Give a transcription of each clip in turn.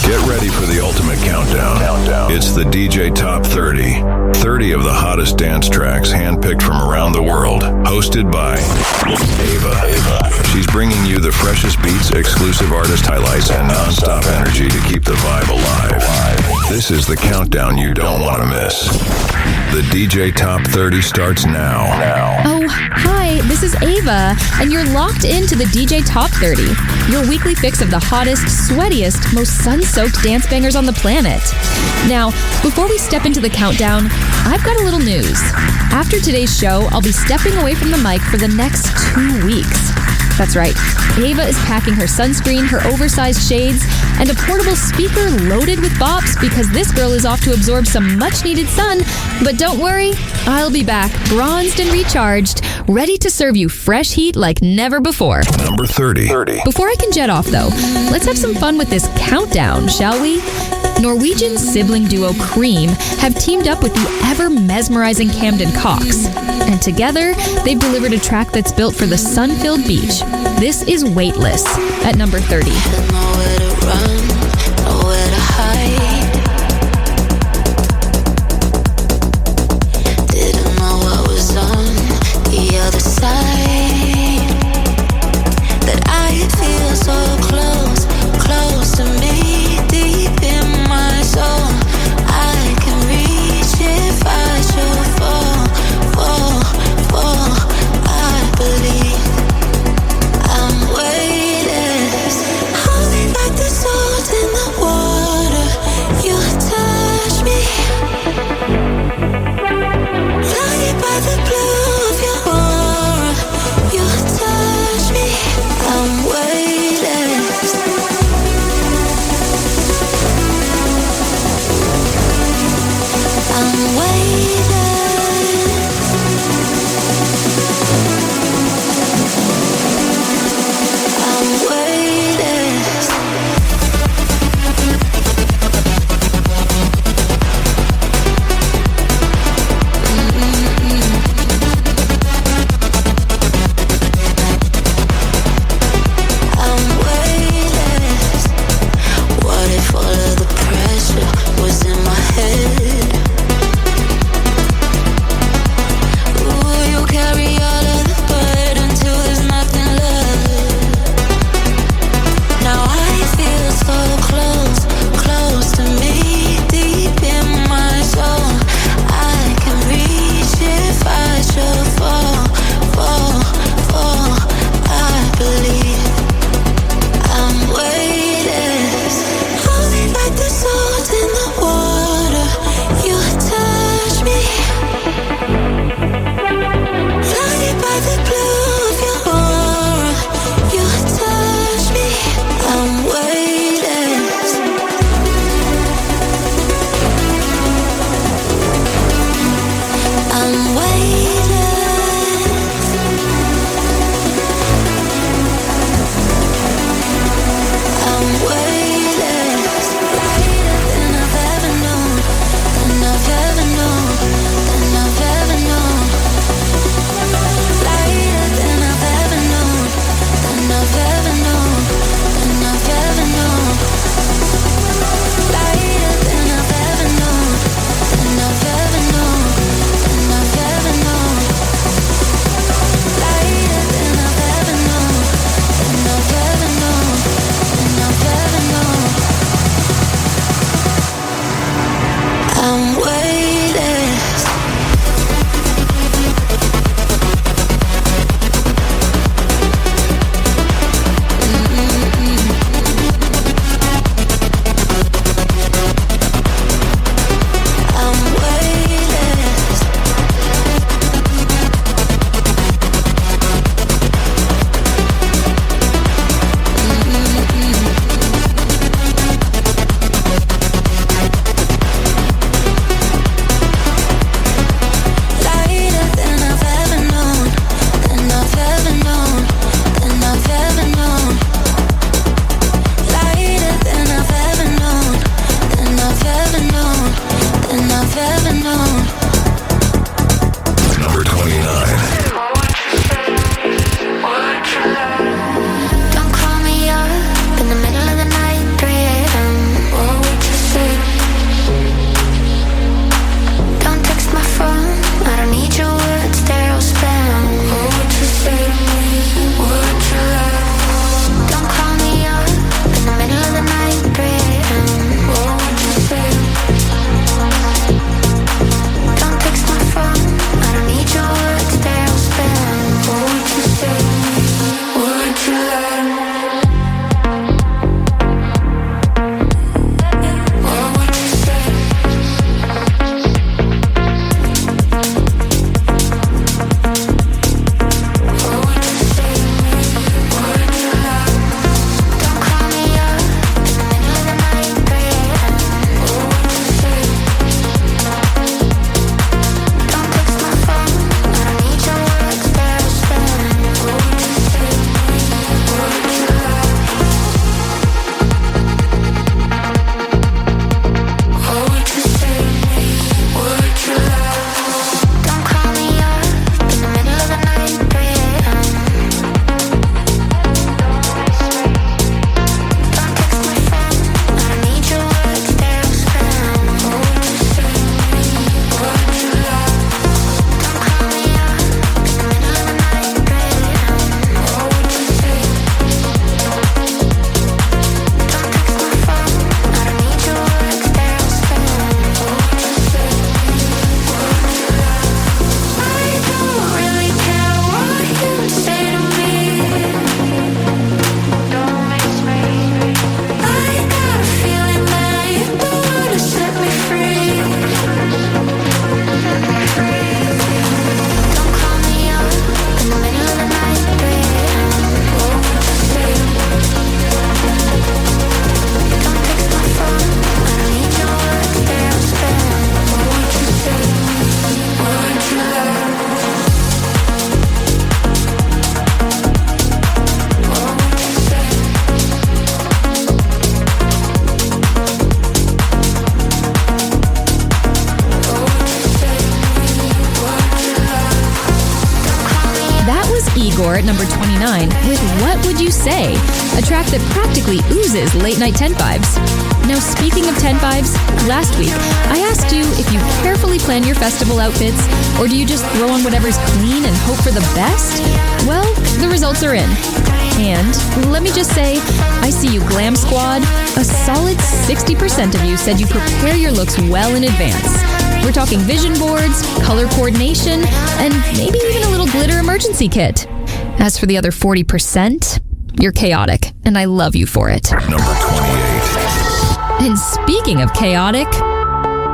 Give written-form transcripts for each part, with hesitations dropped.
Get ready for the ultimate countdown. It's the DJ Top 30. 30 of the hottest dance tracks handpicked from around the world. Hosted by Ava. She's bringing you the freshest beats, exclusive artist highlights, and non-stop energy to keep the vibe alive. This is the countdown you don't want to miss. The DJ Top 30 starts now. Oh, hi, this is Ava, and you're locked into the DJ Top 30, your weekly fix of the hottest, sweatiest, most sun-soaked dance bangers on the planet. Now, before we step into the countdown, I've got a little news. After today's show, I'll be stepping away from the mic for the next 2 weeks. That's right, Ava is packing her sunscreen, her oversized shades, and a portable speaker loaded with bops because this girl is off to absorb some much-needed sun. But don't worry, I'll be back, bronzed and recharged, ready to serve you fresh heat like never before. Number 30. Before I can jet off, though, let's have some fun with this countdown, shall we? Norwegian sibling duo Kream have teamed up with the ever-mesmerizing Camden Cox. And together, they've delivered a track that's built for the sun-filled beach. This is Weightless at number 30. Nowhere to run, nowhere to hide. Didn't know what was on the other side. That I feel so close, close to me, deep in my soul. I can reach if I should fall. I believe I'm weightless. Hold me like this all Igor at number 29 with What Would You Say? A track that practically oozes late night 10 vibes. Now, speaking of 10 vibes, last week I asked you if you carefully plan your festival outfits or do you just throw on whatever's clean and hope for the best? Well, the results are in. And let me just say, I see you, Glam Squad. A solid 60% of you said you prepare your looks well in advance. We're talking vision boards, color coordination, and maybe even a little glitter emergency kit. As for the other 40%, you're chaotic, and I love you for it. Number 28. And speaking of chaotic,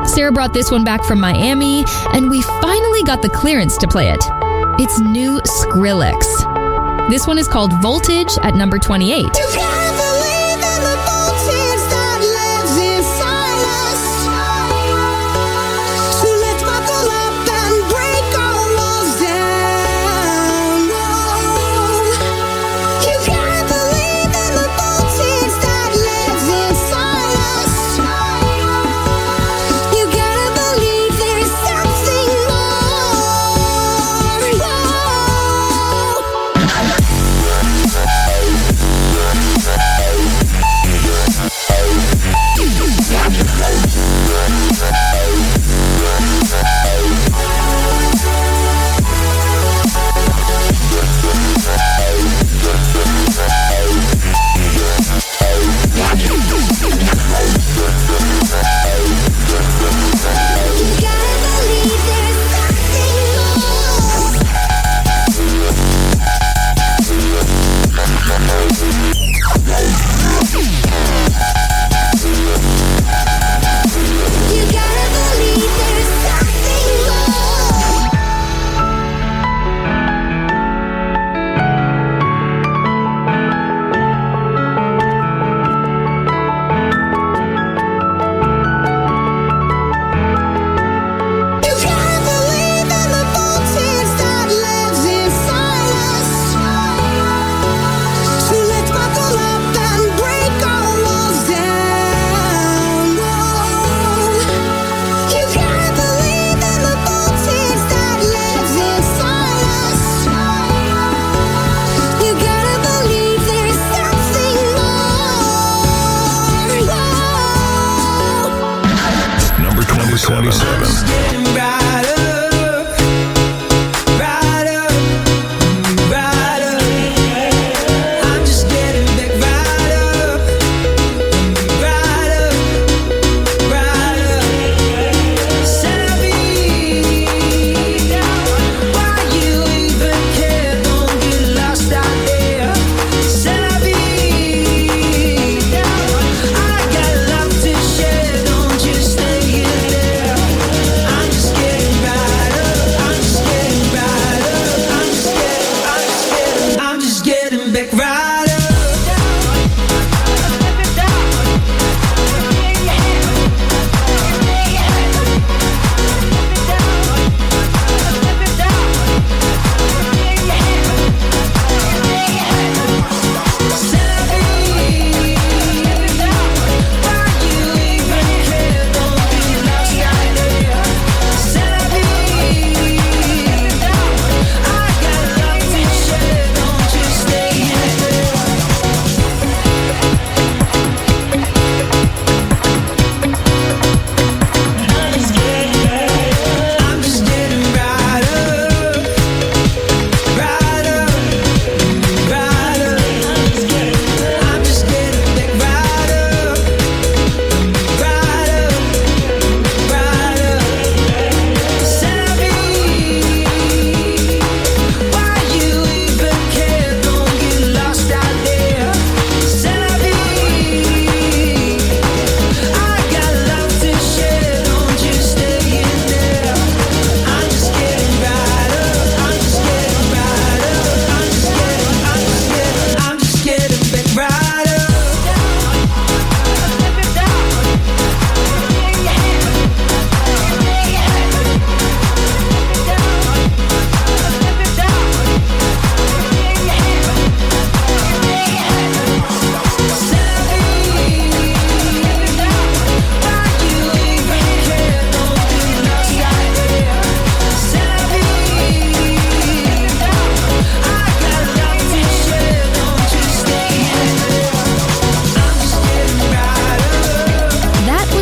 Sarah brought this one back from Miami, and we finally got the clearance to play it. It's new Skrillex. This one is called Voltage at number 28.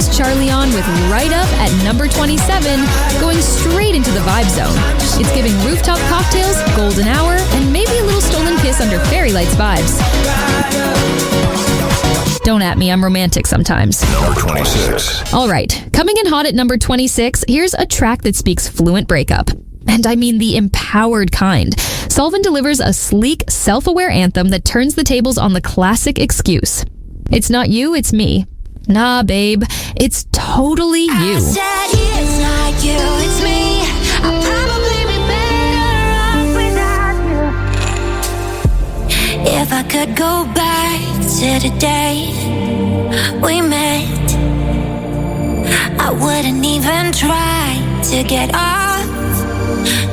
was Charleon with Right Up at number 27, going straight into the vibe zone. It's giving rooftop cocktails, golden hour, and maybe a little stolen kiss under fairy lights vibes. Don't at me, I'm romantic sometimes. Number 26. All right, coming in hot at number 26, here's a track that speaks fluent breakup. And I mean the empowered kind. Solven delivers a sleek, self-aware anthem that turns the tables on the classic excuse. It's not you, it's me. Nah, babe, it's totally you. I said it's not you, it's me. I'll probably be better off without you. If I could go back to the day we met, I wouldn't even try to get off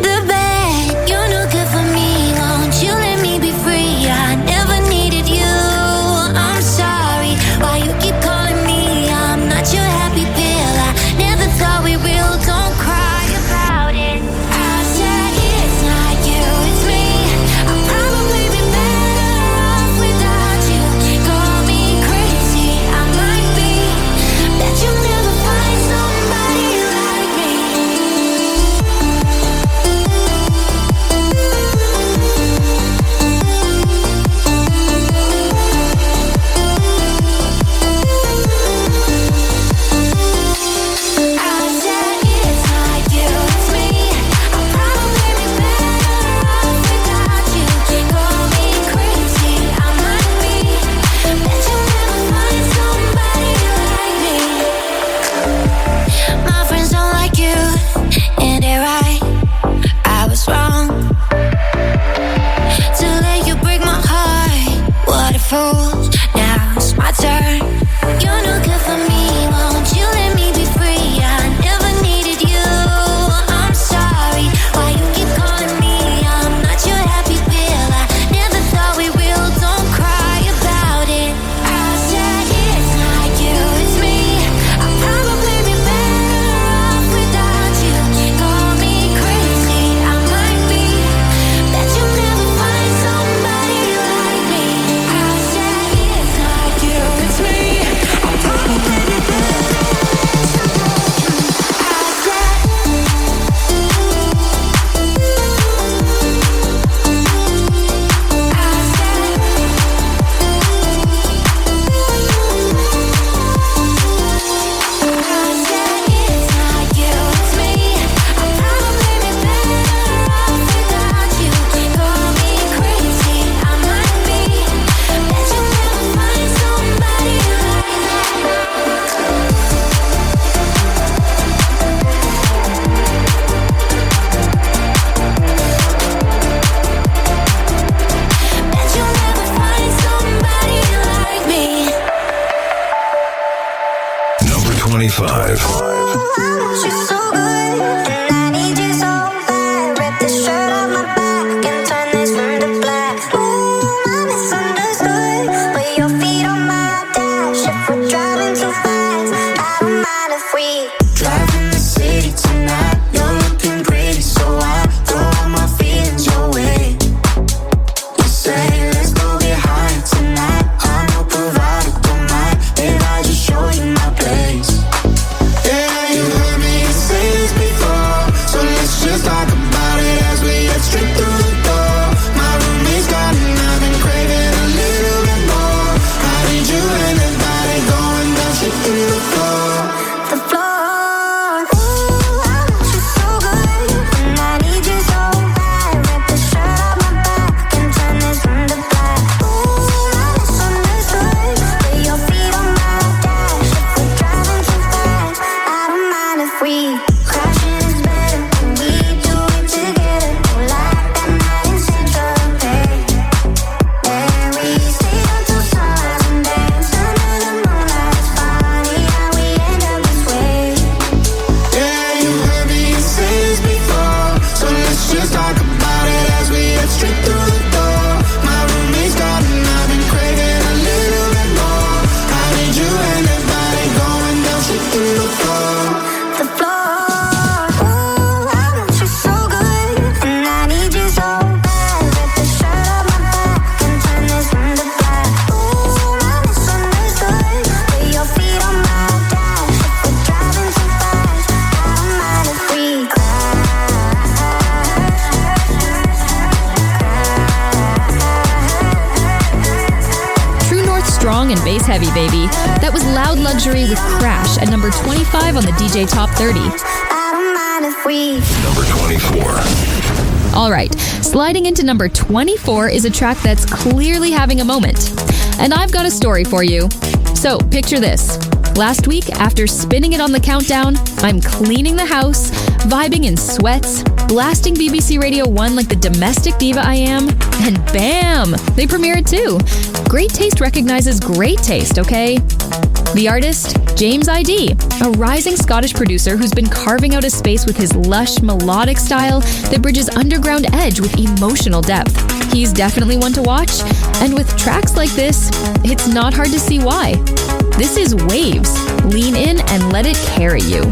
the bed. You're no good for me, won't you let me be free? I never needed you, I'm sorry. Why you keep calling me? I'm not your happy pill. I never thought we real, don't cry about it. I said it's not you, it's me. I'll probably be better off without you. Call me crazy, I might be. Bet you'll never find somebody like me. Now it's my turn. You're no good for me, won't you let me be free? I never needed you, I'm sorry. Why you keep calling me? I'm not your happy pill. I never thought we real, don't cry about it. I said it's not you, it's me. I'll probably be better off without you. Call me crazy, I might be. Bet you'll never find somebody like me. Number 25. She's so good, and I need you so bad. Rip this shirt off my back and turn this from to black. Ooh, I'm misunderstood. Put your feet on my dash. If we're driving too fast, I don't mind if we drive in the city tonight. You're looking pretty, so I throw all my feelings your way. You say, let's go get high tonight. I'm no provider, don't mind if I just show you my place. Yeah, you heard me say this before, so let's just talk about it as we head straight through the door. My roommate's got me, I've been craving a little bit more. I need you and that body going down straight through the floor. The floor. Ooh, I want you so good, and I need you so bad. Rip the shirt off my back and turn this from to black. Ooh, I'm misunderstood. Put your feet on my dash. If we're driving too fast, I don't mind if we crashing is better when we do it together. Like that night in Central Bay. There we stay up till sunrise and dance under the moonlight. It's funny how bass heavy, baby. That was Loud Luxury with Crash at number 25 on the DJ Top 30. Number 24. All right, sliding into number 24 is a track that's clearly having a moment. And I've got a story for you. So, picture this. Last week, after spinning it on the countdown, I'm cleaning the house, vibing in sweats, blasting BBC Radio 1 like the domestic diva I am, and bam! They premiere it too. Great taste recognizes great taste, okay? The artist, James ID, a rising Scottish producer who's been carving out a space with his lush, melodic style that bridges underground edge with emotional depth. He's definitely one to watch, and with tracks like this, it's not hard to see why. This is Waves. Lean in and let it carry you.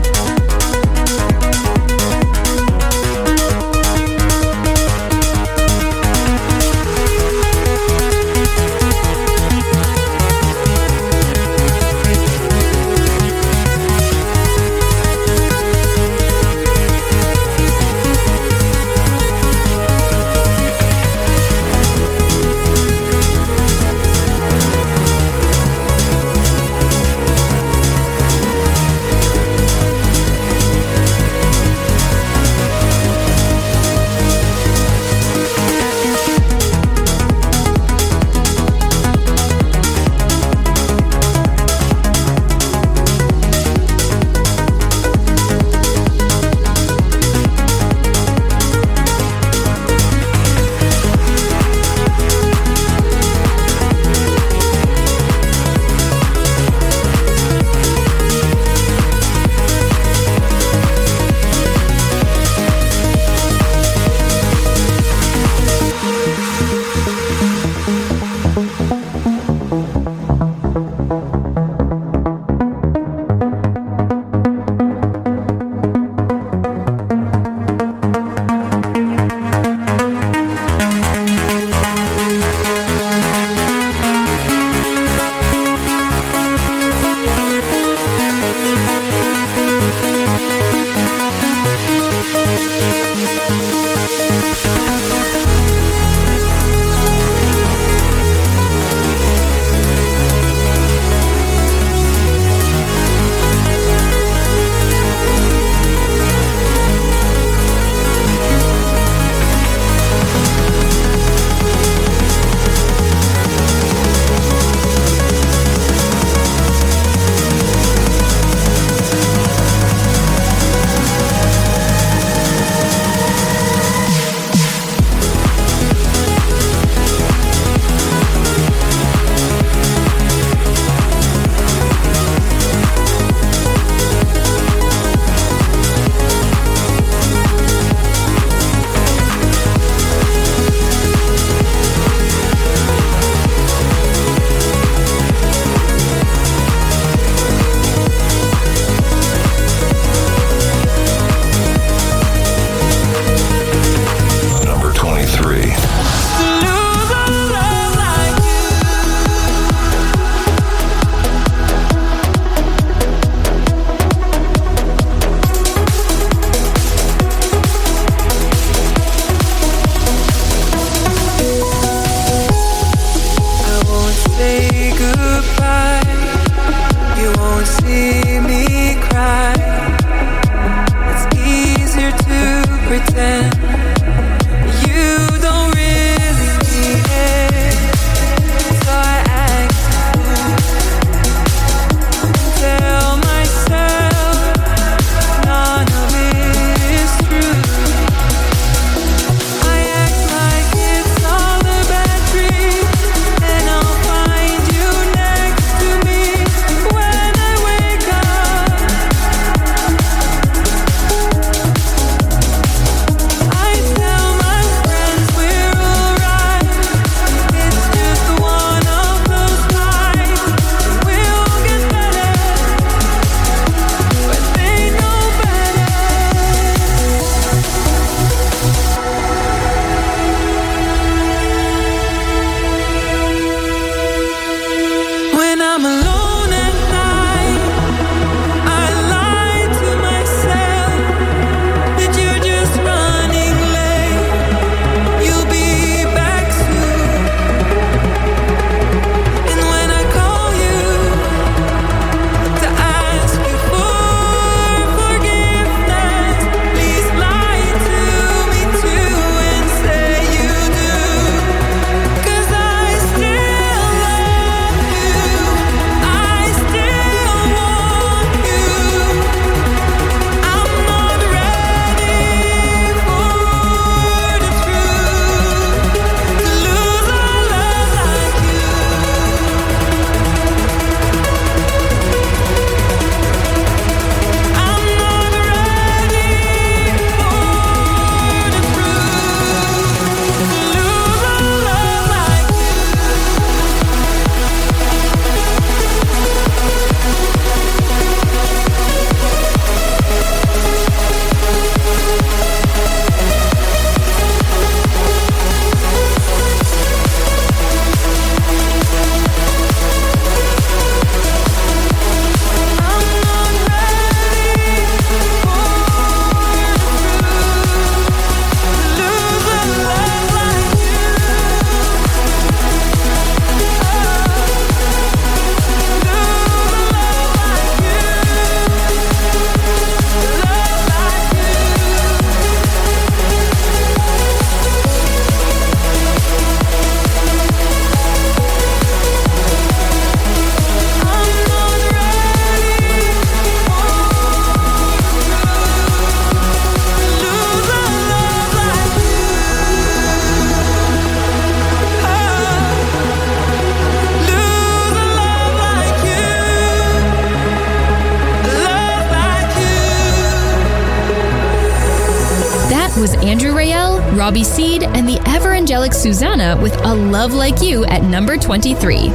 was Andrew Rayel, Robbie Seed, and the ever-angelic Susana with A Love Like You at number 23.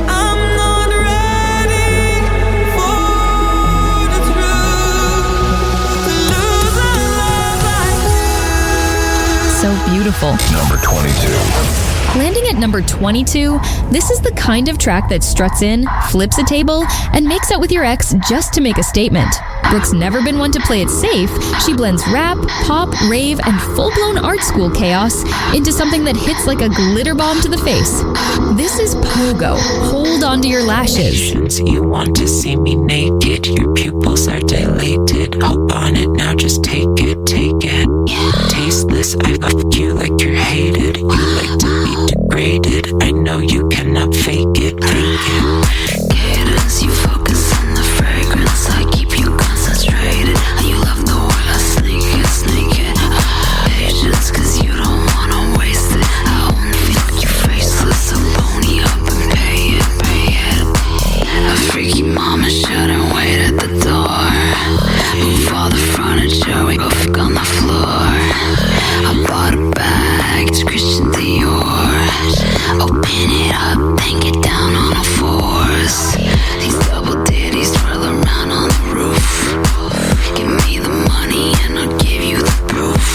So beautiful. Number 22. Landing at number 22, this is the kind of track that struts in, flips a table, and makes out with your ex just to make a statement. Brooke's never been one to play it safe. She blends rap, pop, rave, and full-blown art school chaos into something that hits like a glitter bomb to the face. This is POGO, Hold On to Your Lashes. You want to see me naked, your pupils are dilated. Hope on it, now just take it, take it. Tasteless, I fuck you like you're hated. You like to be degraded, I know you cannot fake it, fake it. Cadence, you focus on the fragrance, I keep you concentrated. And you love the way I sneak it, sneak it. Patience, cause you don't wanna waste it. I only feel like you're faceless, so pony up and pay it, pay it. A freaky mama shouldn't wait at the door. Move all the furniture, we both on the floor. I bought a bag, it's Christian Dior. Open it up, then get down on all fours. These double ditties twirl around on the roof. Give me the money and I'll give you the proof.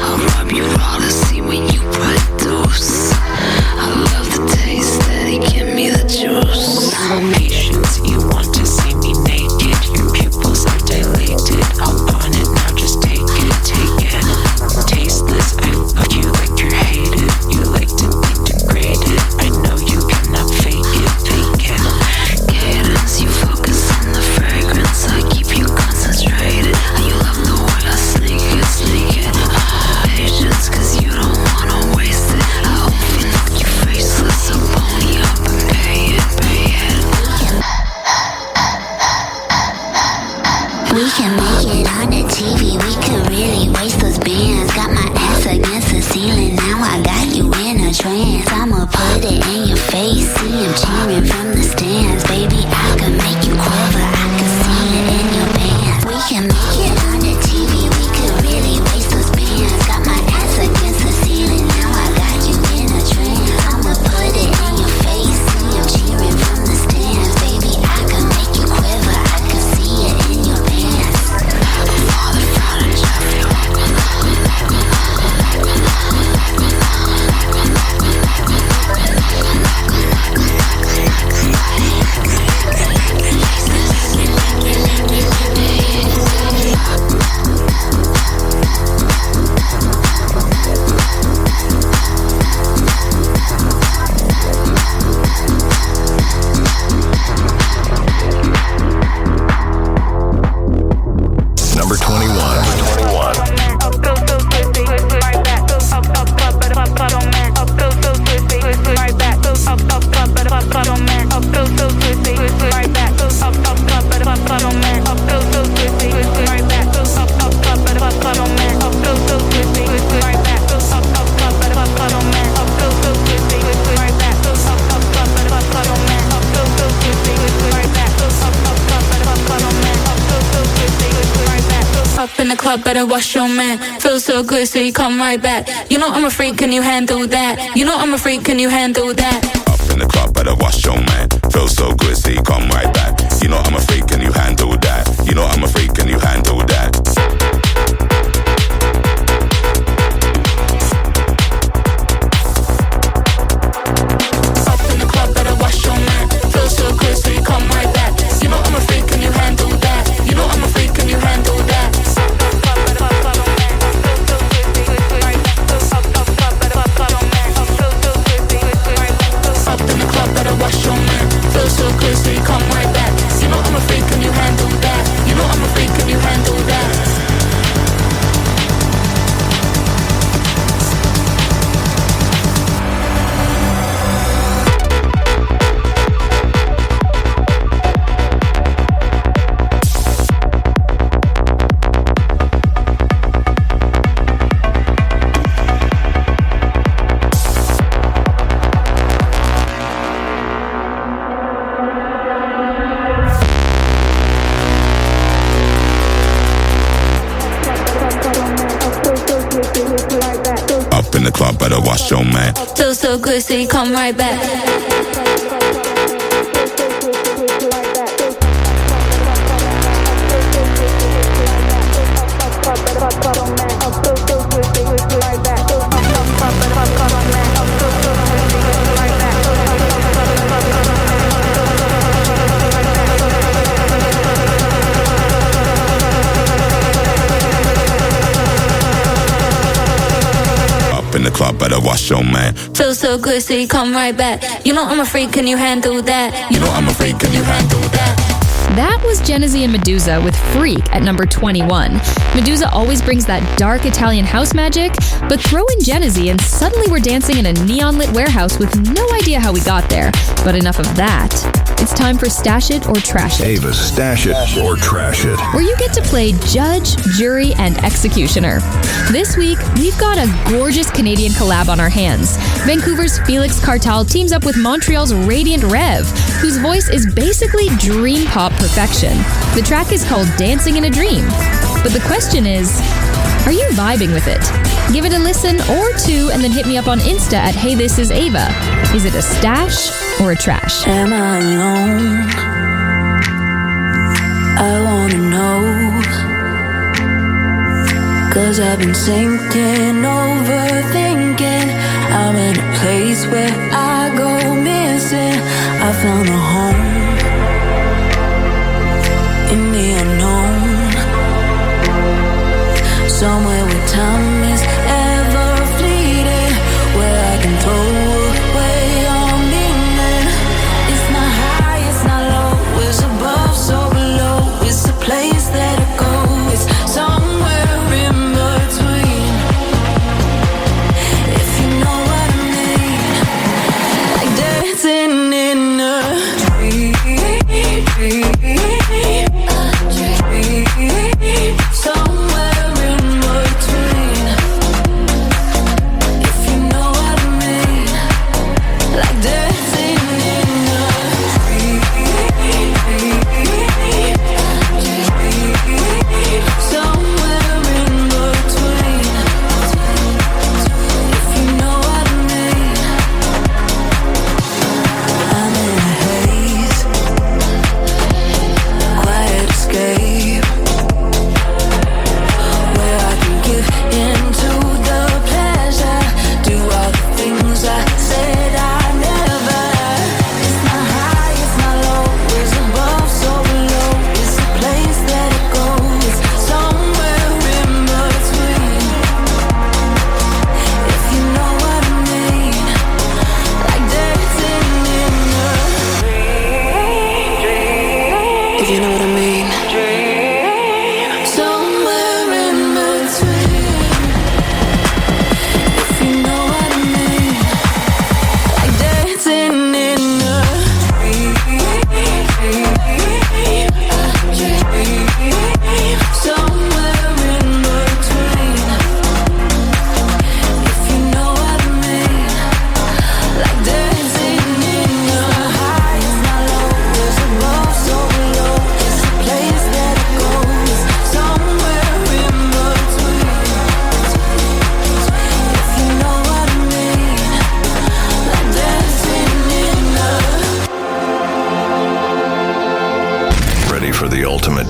I'll rub you raw to see what you produce. I love the taste, steady, give me the juice. Patience, you want to see me naked, your pupils are dilated. Hop on it, now just take it, take it. Tasteless, I fuck you like you're hated. You like to be degraded, I know you cannot fake it, fake it. Cadence, you focus on the fragrance, I keep you concentrated. And you love the way I sneak it, sneak it. Patience, cause you don't wanna waste it. I hope you look your faceless, so pony up and pay it, pay it. We can make it on the TV, we could really waste those bands. Got my ass against the ceiling, now I got you in a trance. I'ma put it in your face, see him cheering from the stands. Baby, I could make you quiver, I could see it in your pants. We can make it on the TV, we could really waste those bands. Got my ass against the ceiling, now I got you in a trance. I'ma put it in your face, see him cheering from the stands. Baby, I could make you quiver, I could see it in your pants. All the furniture, Number 21. Up in the club, better wash your man. Feel so good, so you come right back. You know I'm a freak, can you handle that? You know I'm a freak, can you handle that? Up in the club, better wash your man. Feel so good, so you come right back. You know I'm a freak, can you handle that? You know I'm a freak, can you handle that? Up in the club, better wash your man. Feel so good, so you come right back. You know I'm a freak, can you handle that? You know I'm a freak, can you handle that? Up in the club, better wash your man. Feel so good, so you come right back. You know I'm a freak, can you handle that? wash your man. Feel so good, so you come right back. In the club, better wash your man. Feel so good, so you come right back. You know I'm a freak, can you handle that? You know I'm a freak, can you handle that? That was Genesi and Meduza with Freak at number 21. Meduza always brings that dark Italian house magic, but throw in Genesi and suddenly we're dancing in a neon-lit warehouse with no idea how we got there. But enough of that. It's time for Stash It or Trash It. Ava, stash it or trash it. Where you get to play judge, jury, and executioner. This week, we've got a gorgeous Canadian collab on our hands. Vancouver's Felix Cartal teams up with Montreal's Radiant Rev, whose voice is basically dream pop perfection. The track is called Dancing in a Dream. But the question is, are you vibing with it? Give it a listen or two and then hit me up on Insta at Hey This Is Ava. Is it a stash or a trash? Am I alone? I wanna know. 'Cause I've been thinking, overthinking. I'm in a place where I go missing. I found a home in the unknown. Somewhere where time is ever fleeting, where I can throw away all meaning. It's not high, it's not low, it's above, so below. It's the place that I go, it's somewhere in between. If you know what I mean, like dancing in a dream, somewhere.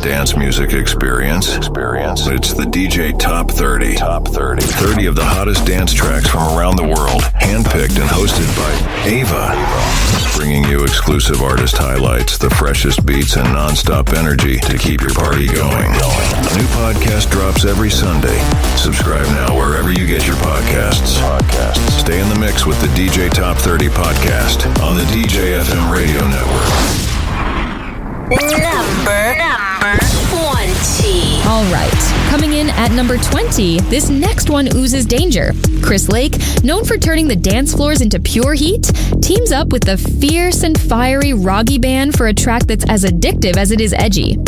Dance music experience. It's the DJ Top 30. 30 of the hottest dance tracks from around the world, handpicked and hosted by Ava. Bringing you exclusive artist highlights, the freshest beats, and non-stop energy to keep your party going. A new podcast drops every Sunday. Subscribe now wherever you get your podcasts. Stay in the mix with the DJ Top 30 podcast on the DJ FM radio network. Number 20. All right, coming in at number 20, this next one oozes danger. Chris Lake, known for turning the dance floors into pure heat, teams up with the fierce and fiery Ragie band for a track that's as addictive as it is edgy.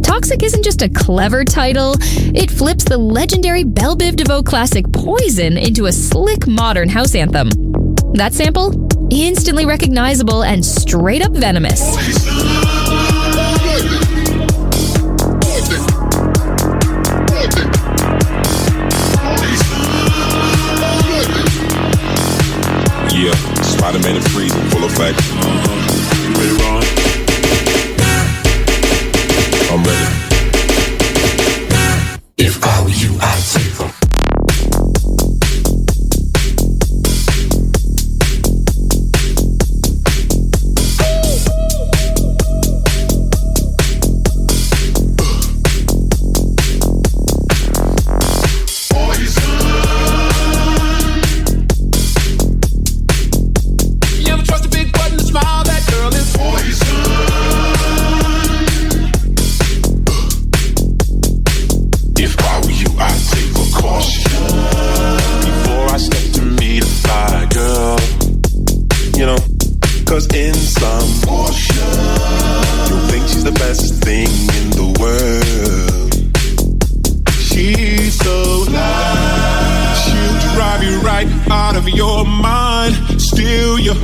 Toxic isn't just a clever title, it flips the legendary Belle Biv DeVoe classic Poison into a slick modern house anthem. That sample? Instantly recognizable and straight up venomous.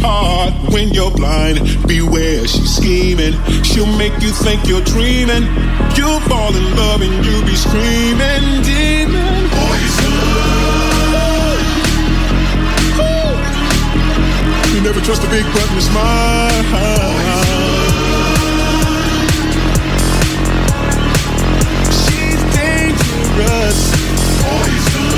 heart when you're blind. Beware, she's scheming. She'll make you think you're dreaming. You'll fall in love and you'll be screaming, demon. Poison. You never trust a big button, it's mine. She's dangerous. Poison.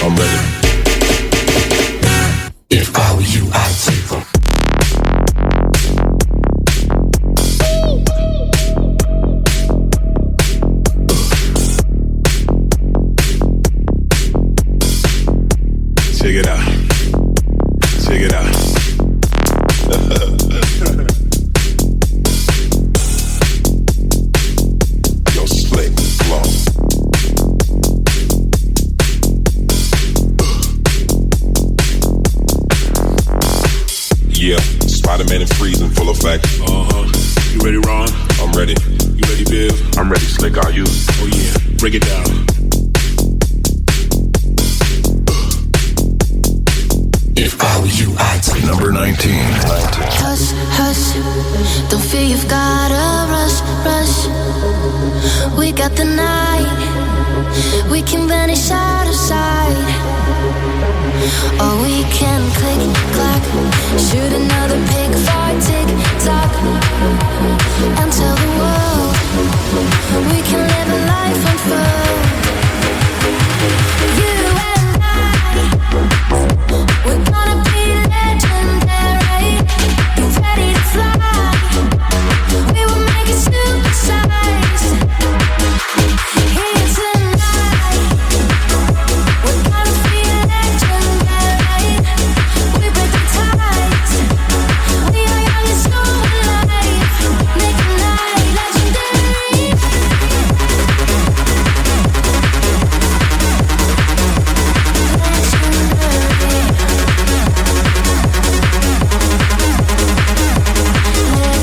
I'm ready. If I were you, I'd take them. Check it out. Check it out. Yo, slick, flow. Yeah, Spider-Man and freezing, full effect. You ready, Ron? I'm ready. You ready, Viv? I'm ready, Slick. Are you? Oh yeah, break it down. If I were you, I'd take Number 19. Hush, hush, don't feel you've gotta rush, rush. We got the night, we can vanish out of sight. Or we can click, clack, shoot another pick for tick-tock, and tell the world we can live a life unfold. You and I, we're gonna be legendary. You ready to fly? We will make it supersize. Here tonight, we're gonna be legendary. We break the ties. We are young and so alive. Make a night legendary.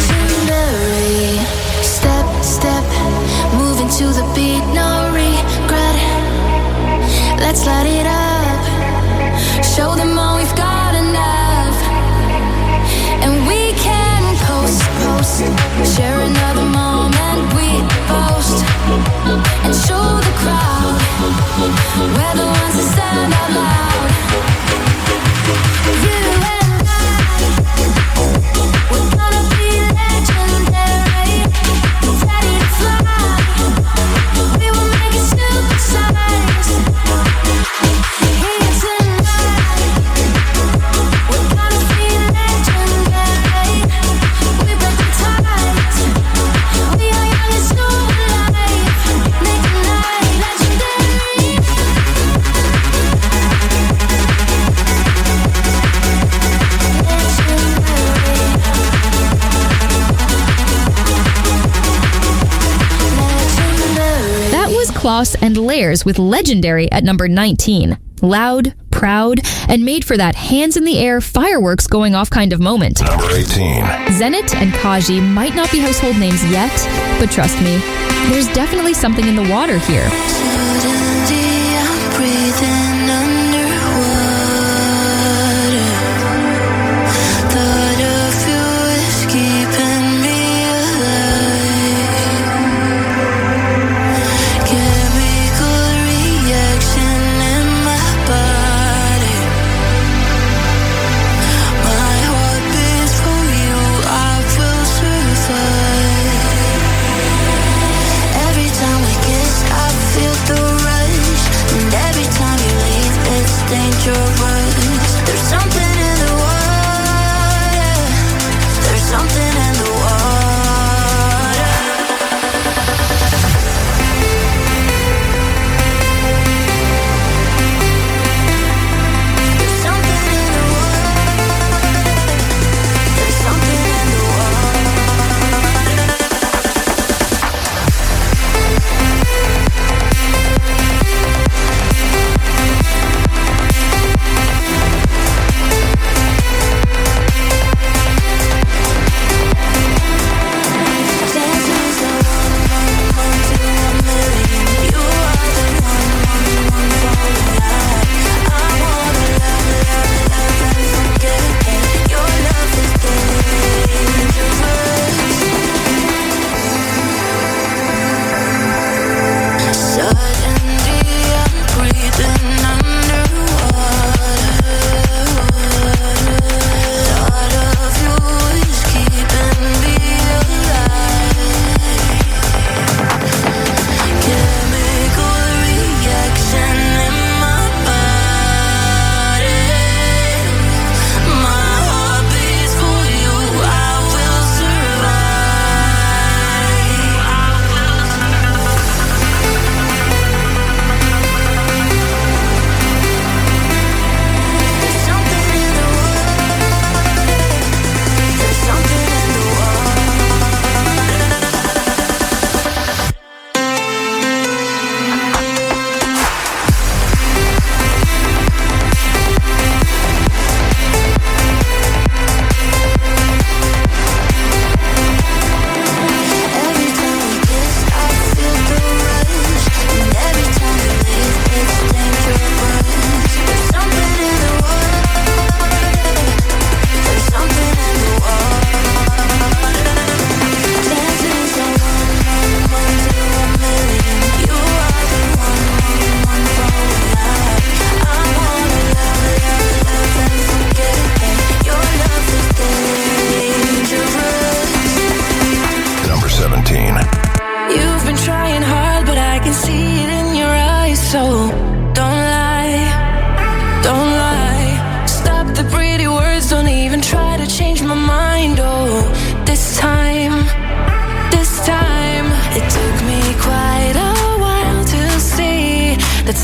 Legendary. Step, step, moving to the beat, no regret. Let's light it up. Show them all we've got enough. And we can coast, post, share another moment we boast, and show the crowd we're the ones that stand out loud. You and I, we're gonna be legendary. Ready to fly. We will make it supersize. Here tonight, we're gonna be legendary. We break the ties. We are young and so alive. Make a night legendary. That was Klaas and LAYRZ with Legendary at number 19. Loud, proud, and made for that hands in the air, fireworks going off kind of moment. Number 18. Zenit and Kazhi might not be household names yet, but trust me, there's definitely something in the water here. Suddenly I'm breathing underwater. Thought of you is keeping me alive. Chemical reaction in my body. My heart beats for you, I will survive. Every time we kiss, I feel the rush, and every time you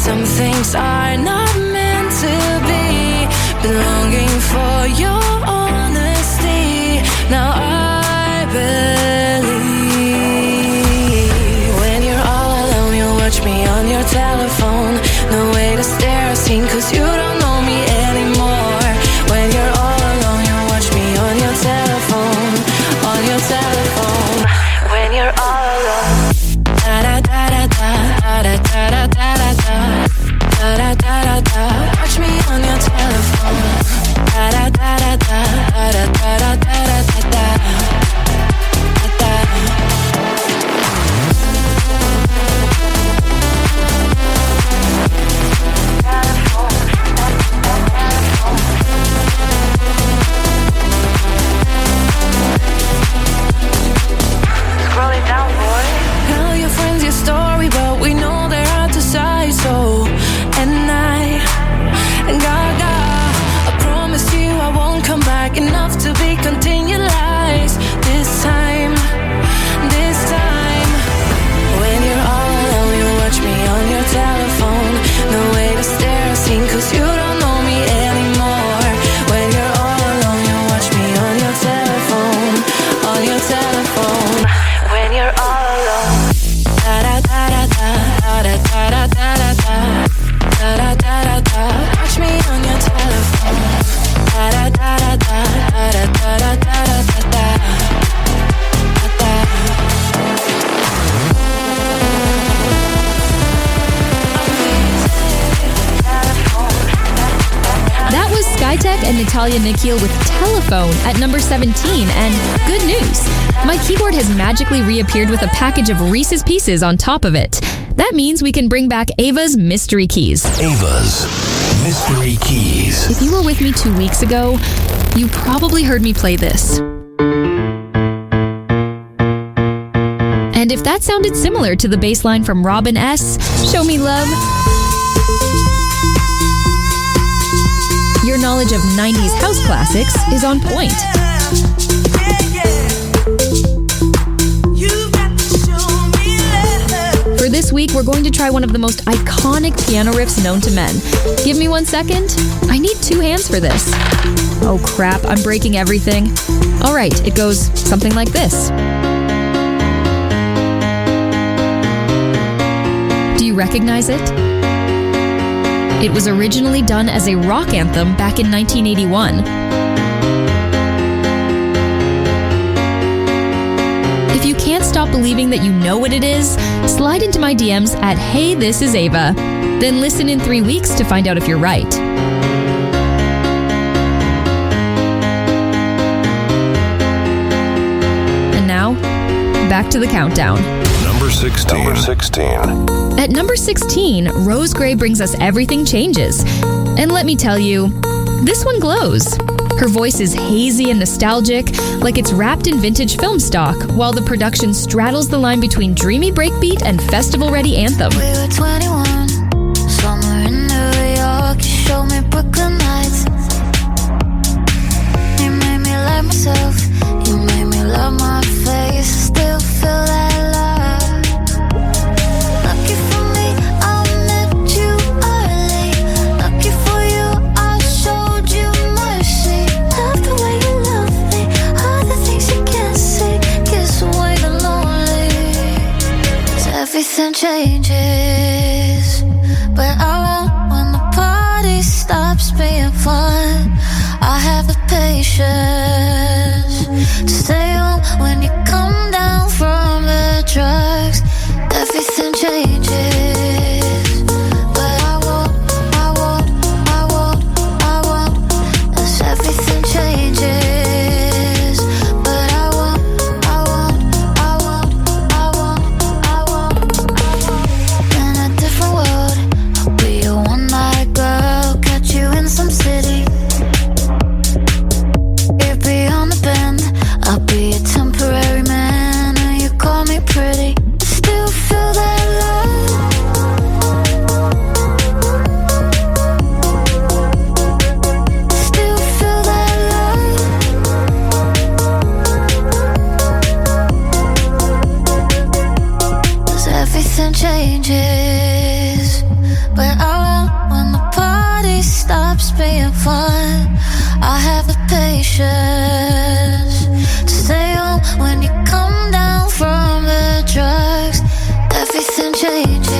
Some things are not meant to be. Been longing for your honesty. Now I believe. When you're all alone, you watch me on your telephone. No way to stare a scene, cause you don't know me anymore. When you're all alone, you watch me on your telephone. On your telephone. When you're all alone. Da da da da da da da da da da da da da da da. Watch me on your telephone. Da da da da da da da da da da da. Scrolling down, boy. Tell your friends your story, but we know they're out to side. So, and Gaga, I promise you I won't come back enough to be continualized. This time. When you're all alone, you watch me on your telephone. No way to stare a scene, cause you don't know me anymore. When you're all alone, you watch me on your telephone. On your telephone. When you're all alone. Da da da da da da da da da da da da da da. Watch me on your telephone. Da da da da da da da da da da. That was Skytech and Natalia Nykiel with Telephone at number 17. And good news, my keyboard has magically reappeared with a package of Reese's Pieces on top of it. That means we can bring back Ava's Mystery Keys. Ava's Mystery Keys. If you were with me 2 weeks ago, you probably heard me play this. And if that sounded similar to the bass line from Robin S., Show Me Love, your knowledge of 90s house classics is on point. For this week, we're going to try one of the most iconic piano riffs known to men. Give me 1 second. I need 2 hands for this. Oh crap, I'm breaking everything. All right, it goes something like this. Do you recognize it? It was originally done as a rock anthem back in 1981. If you can't stop believing that you know what it is, slide into my DMs at Hey This Is Ava. Then listen in 3 weeks to find out if you're right. And now, back to the countdown. Number 16. At number 16, Rose Gray brings us Everything Changes. And let me tell you, this one glows. Her voice is hazy and nostalgic, like it's wrapped in vintage film stock, while the production straddles the line between dreamy breakbeat and festival-ready anthem. We were 21, somewhere in New York. You showed me Brooklyn Heights. You made me like myself. You made me love my face. Still feel that love. Lucky for me, I met you early. Lucky for you, I showed you mercy. Love the way you love me. All the things you can't see. Kiss away the lonely. 'Cause everything changes, but I won't when the party stops being fun. I have the patience to stay on when you come down from the drugs. Everything changes, but I won't, as everything changes, but I won't. In a different world, I'll be a one-night girl, catch you in some city. You're beyond the bend, I'll be patience to stay home when you come down from the drugs. Everything changes.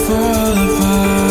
Fall apart.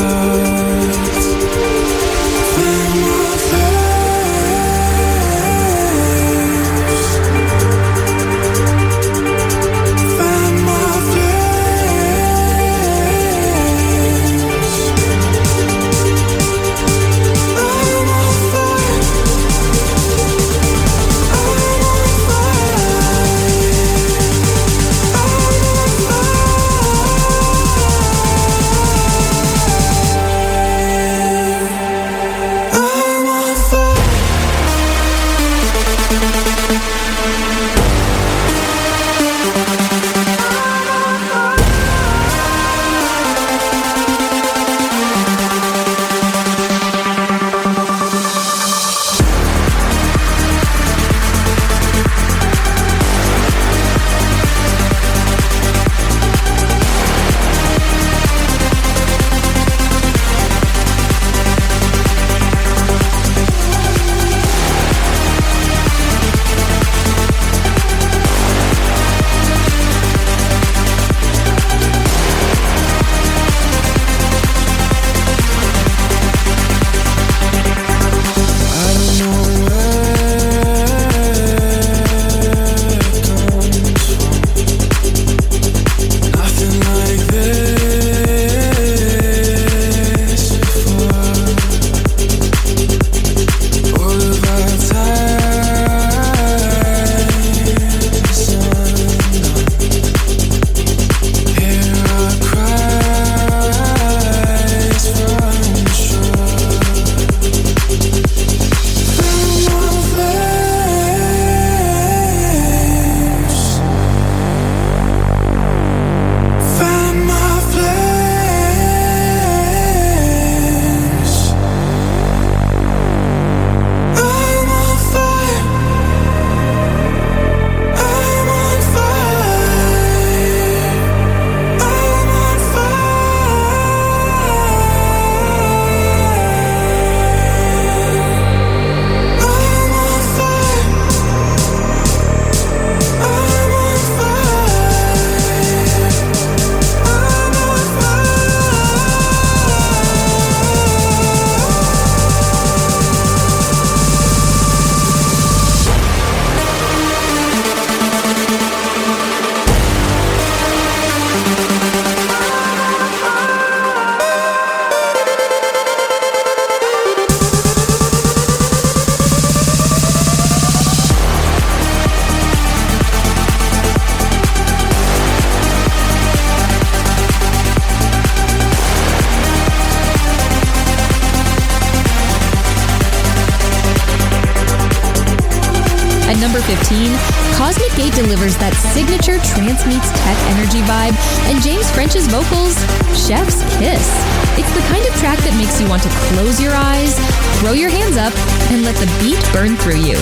number 15, Cosmic Gate delivers that signature trance meets tech energy vibe, and James French's vocals, chef's kiss. It's the kind of track that makes you want to close your eyes, throw your hands up, and let the beat burn through you.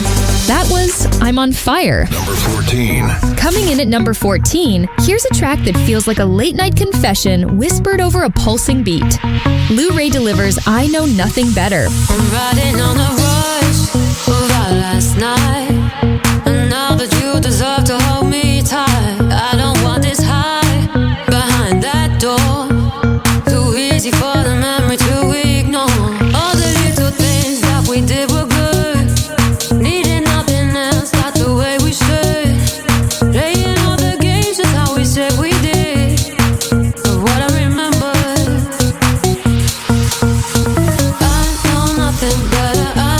That was I'm on Fire. Number 14. Coming in at number 14, here's a track that feels like a late-night confession whispered over a pulsing beat. Lu.Re delivers I Know Nothing Better. I'm riding on a rush about last night, and now that you deserve to hold me tight, I don't want this high behind that door. Too easy for the memory to ignore. All the little things that we did were good, needed nothing else, not the way we should. Playing all the games just how we said we did. But what I remember, I know nothing better. I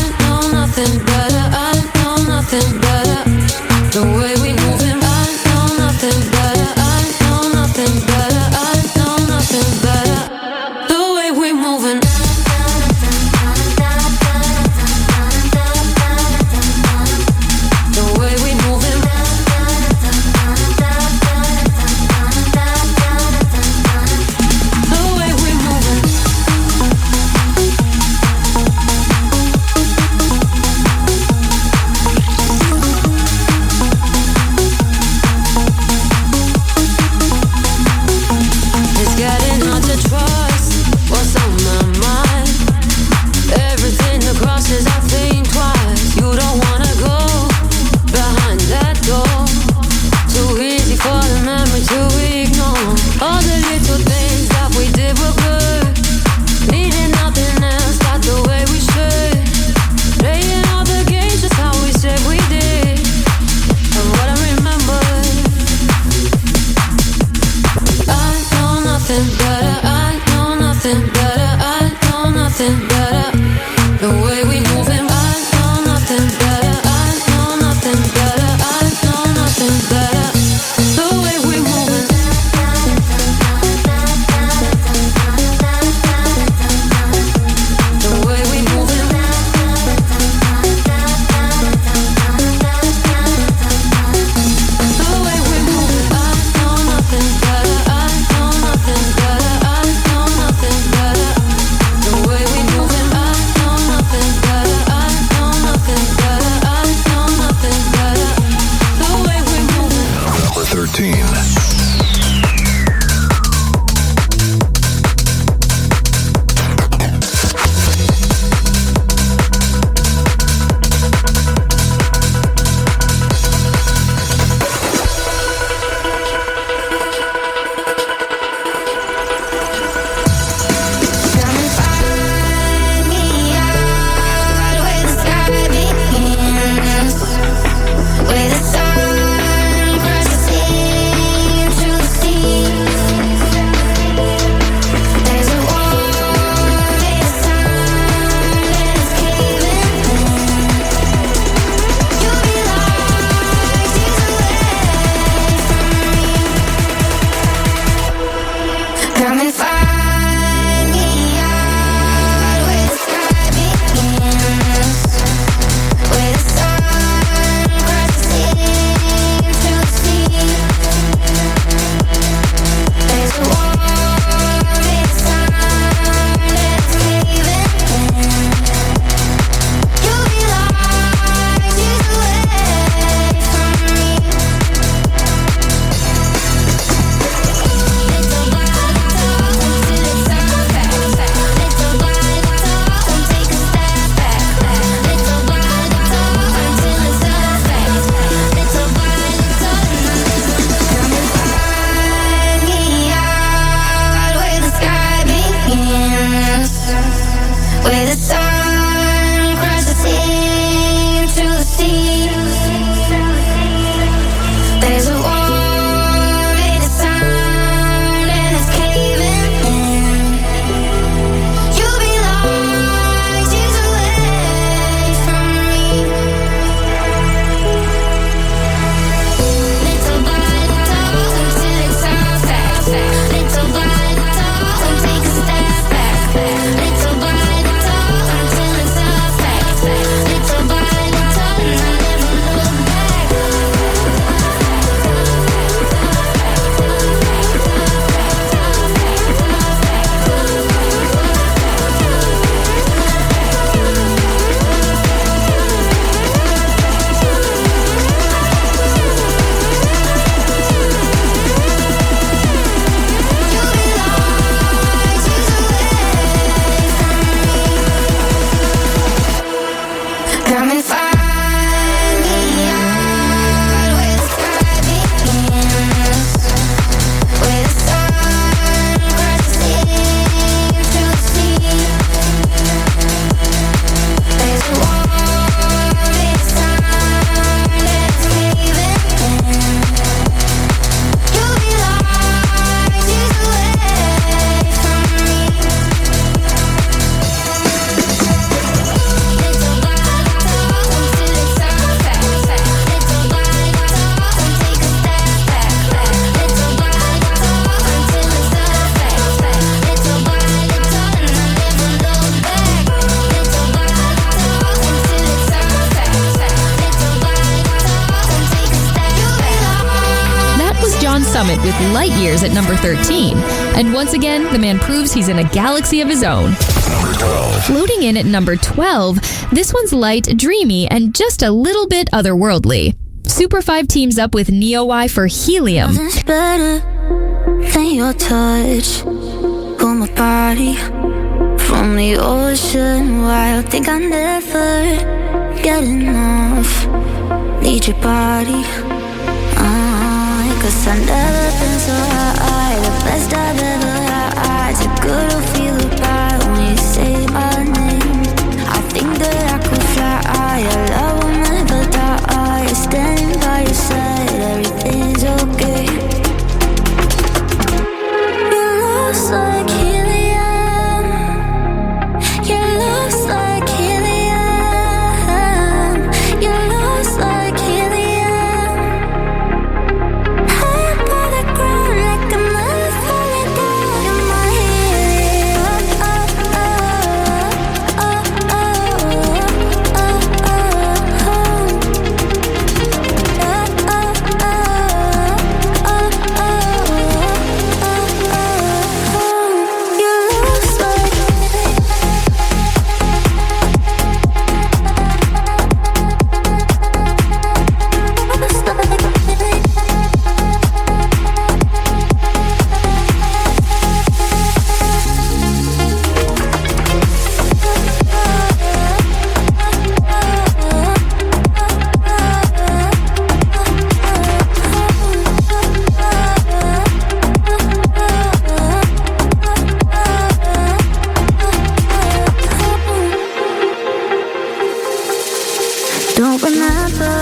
Come and find me out where the sky begins, where the sun crosses through the sea. There's a warm inside that's breathing in. You'll be light years away from me. Little by little until it's all fact. Little by little and take a step back. Little by little until it's all fact. Little by little and I never look back. Little by little until it's all fact. Little by little and take a step back. That was John Summit with Light Years at number 13. And once again, the man proves he's in a galaxy of his own. Number 12. Floating in at number 12, this one's light, dreamy, and just a little bit otherworldly. Suprafive teams up with Niowhy for Helium. Nothing's better than your touch. Pull my body from the ocean wild. Think I never get enough. Need your body. Cause I've never been so high. The best I've ever had. Too good to feel bad when you say my name. I think that I could fly. Your love will never die. Standing by your side, everything's okay. Your love's like helium. Your love's like helium. Your love's like helium. High above the ground, like I'm never falling down. You're my helium. Your love's like don't remember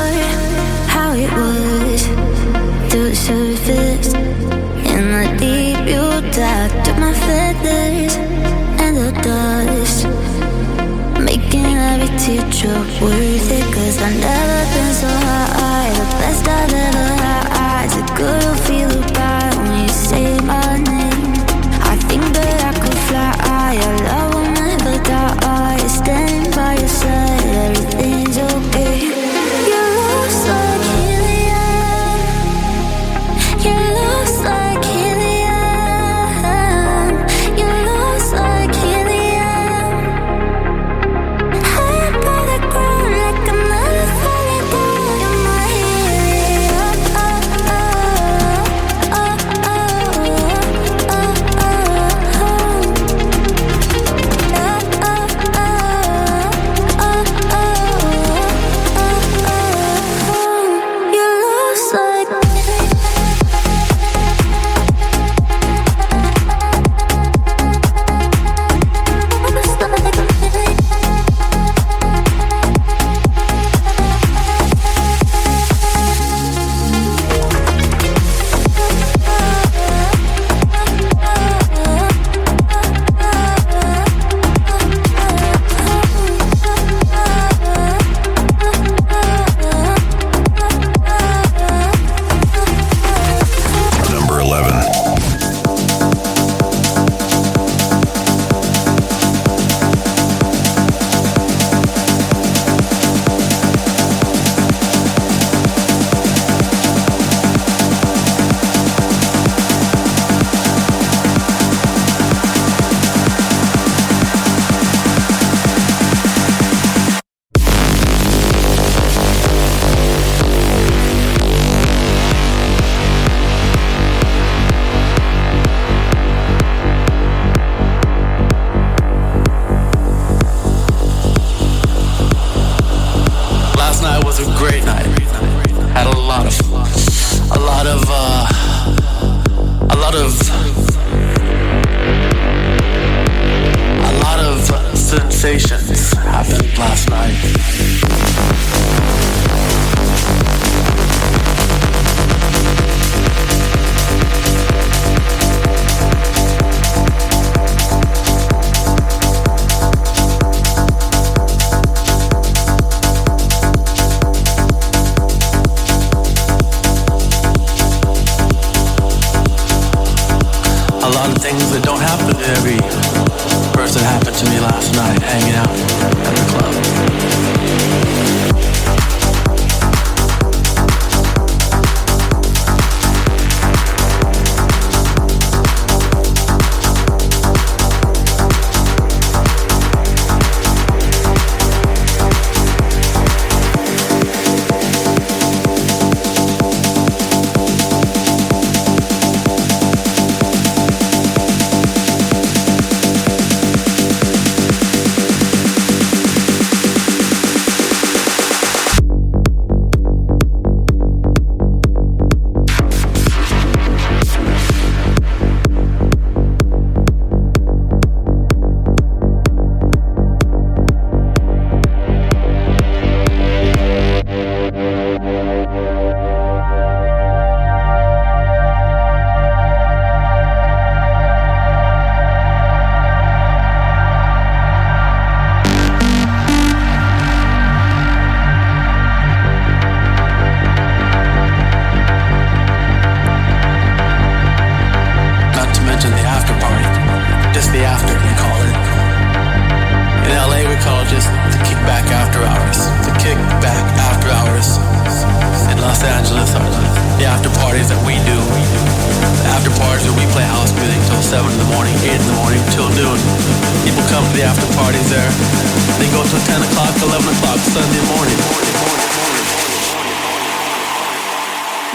how it was through the surface. In the deep you dived through my feathers and the dust, making every teardrop worth it. Cause I've never been so high. The best I've ever had. Too good to feel bad when you say my name. I think that I could fly. Your love will never die. Standing by your side, everything's okay. Your love's like helium. Your love's like helium. Your love's like helium. High above the ground, like night was a great night. Had a lot of sensations happened last night. A lot of things that don't happen to every person happened to me last night, hanging out at the club.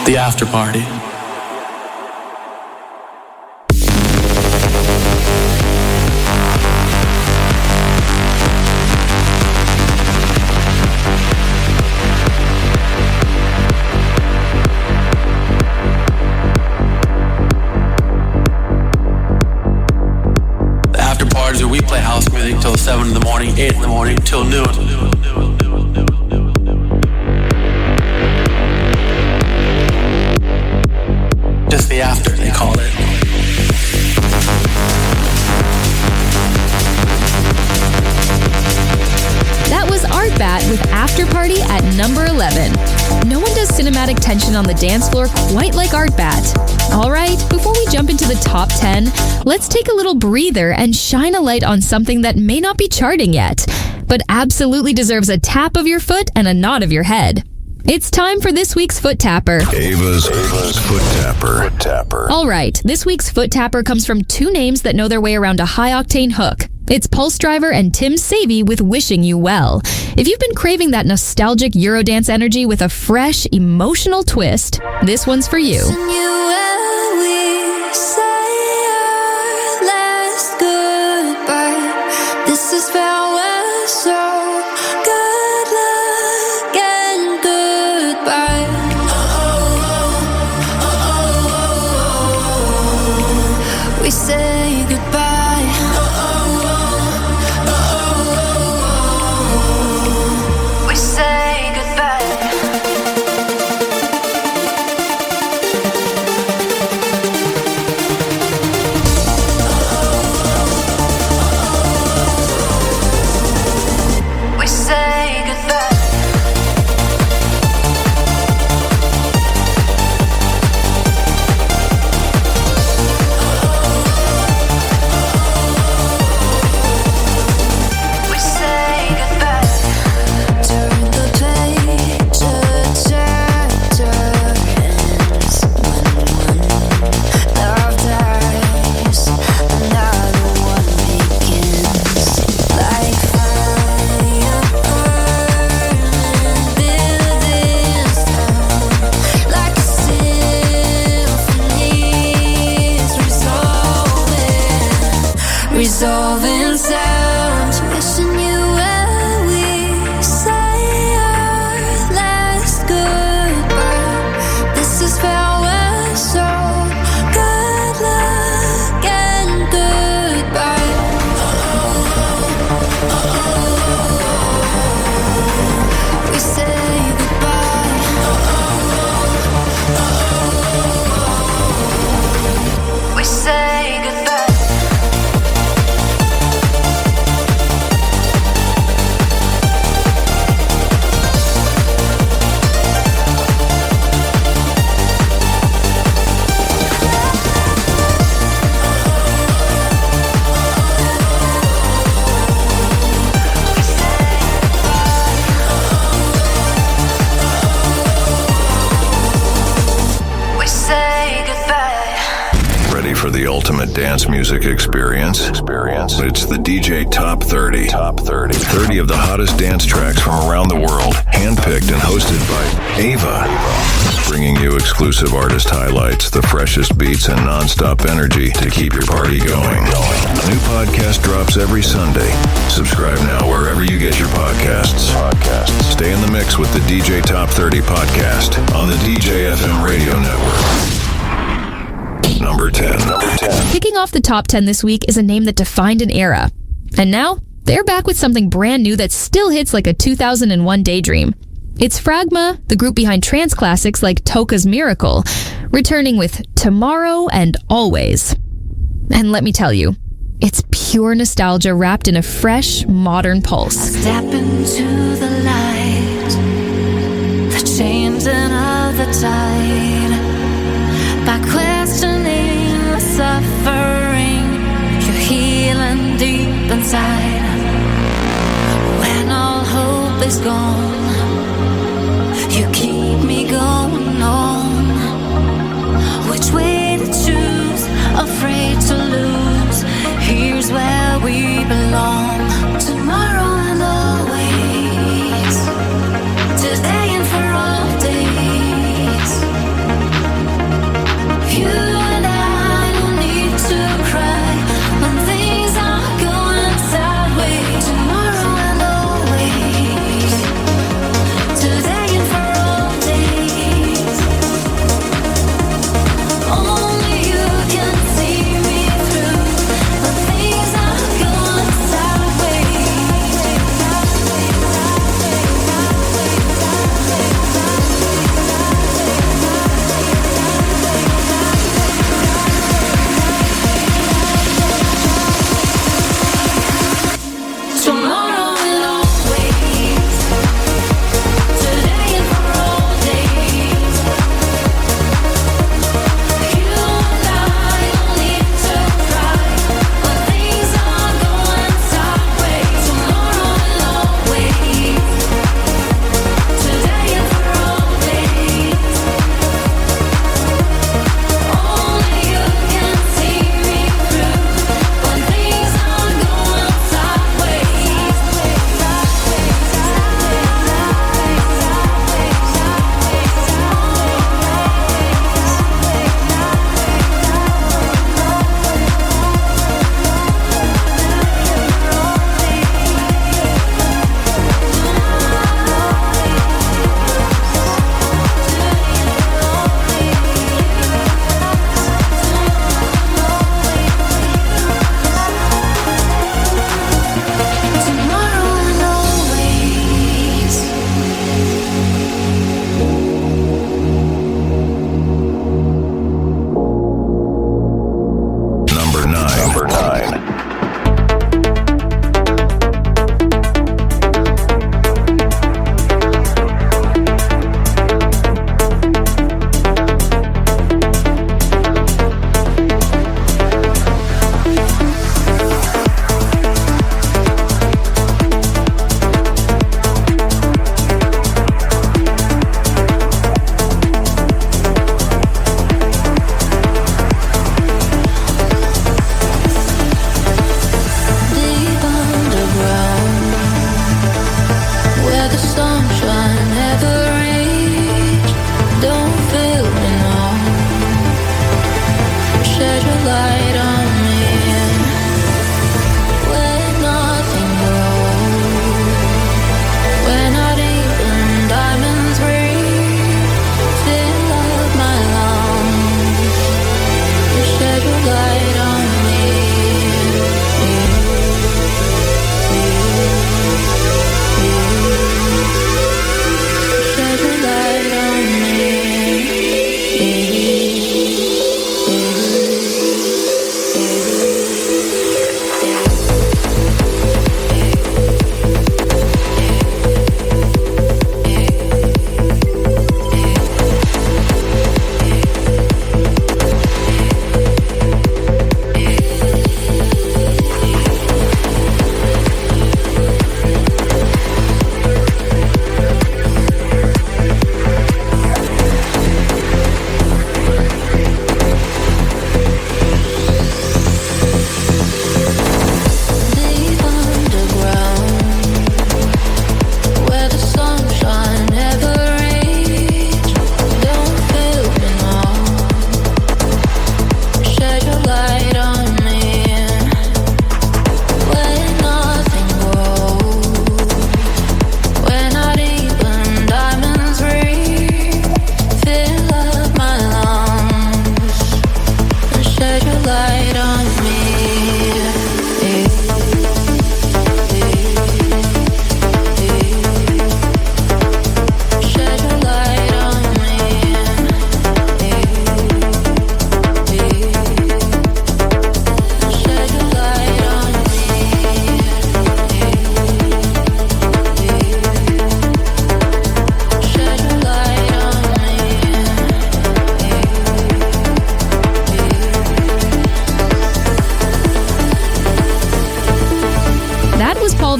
The after party. The after parties where we play house music till 7 in the morning, 8 in the morning, till noon. Just the after, they call it. That was ARTBAT with Afterparty at number 11. No one does cinematic tension on the dance floor quite like ARTBAT. All right, before we jump into the top 10, let's take a little breather and shine a light on something that may not be charting yet, but absolutely deserves a tap of your foot and a nod of your head. It's time for this week's Foot Tapper. Ava's Foot Tapper. All right, this week's Foot Tapper comes from two names that know their way around a high-octane hook. It's Pulse Driver and Tim Savy with Wishing You Well. If you've been craving that nostalgic Eurodance energy with a fresh, emotional twist, this one's for you. This is farewell, so good luck and goodbye. We say goodbye. We say goodbye. ultimate dance music experience. It's the DJ Top 30. 30 of the hottest dance tracks from around the world, handpicked and hosted by Ava. Bringing you exclusive artist highlights, the freshest beats, and non-stop energy to keep your party going. A new podcast drops every Sunday. Subscribe now wherever you get your podcasts. Stay in the mix with the DJ Top 30 podcast on the DJ FM radio network. Number 10. Kicking off the top 10 this week is a name that defined an era. And now, they're back with something brand new that still hits like a 2001 daydream. It's Fragma, the group behind trance classics like Toka's Miracle, returning with Tomorrow and Always. And let me tell you, it's pure nostalgia wrapped in a fresh, modern pulse. Step into the light, the changing of the tide, by questioning the suffering, you're healing deep inside. When all hope is gone, you keep me going on. Which way to choose, afraid to lose, here's where we belong. Tomorrow and always, today and for all days. You and I don't need to cry when things are going sideways. Tomorrow and always.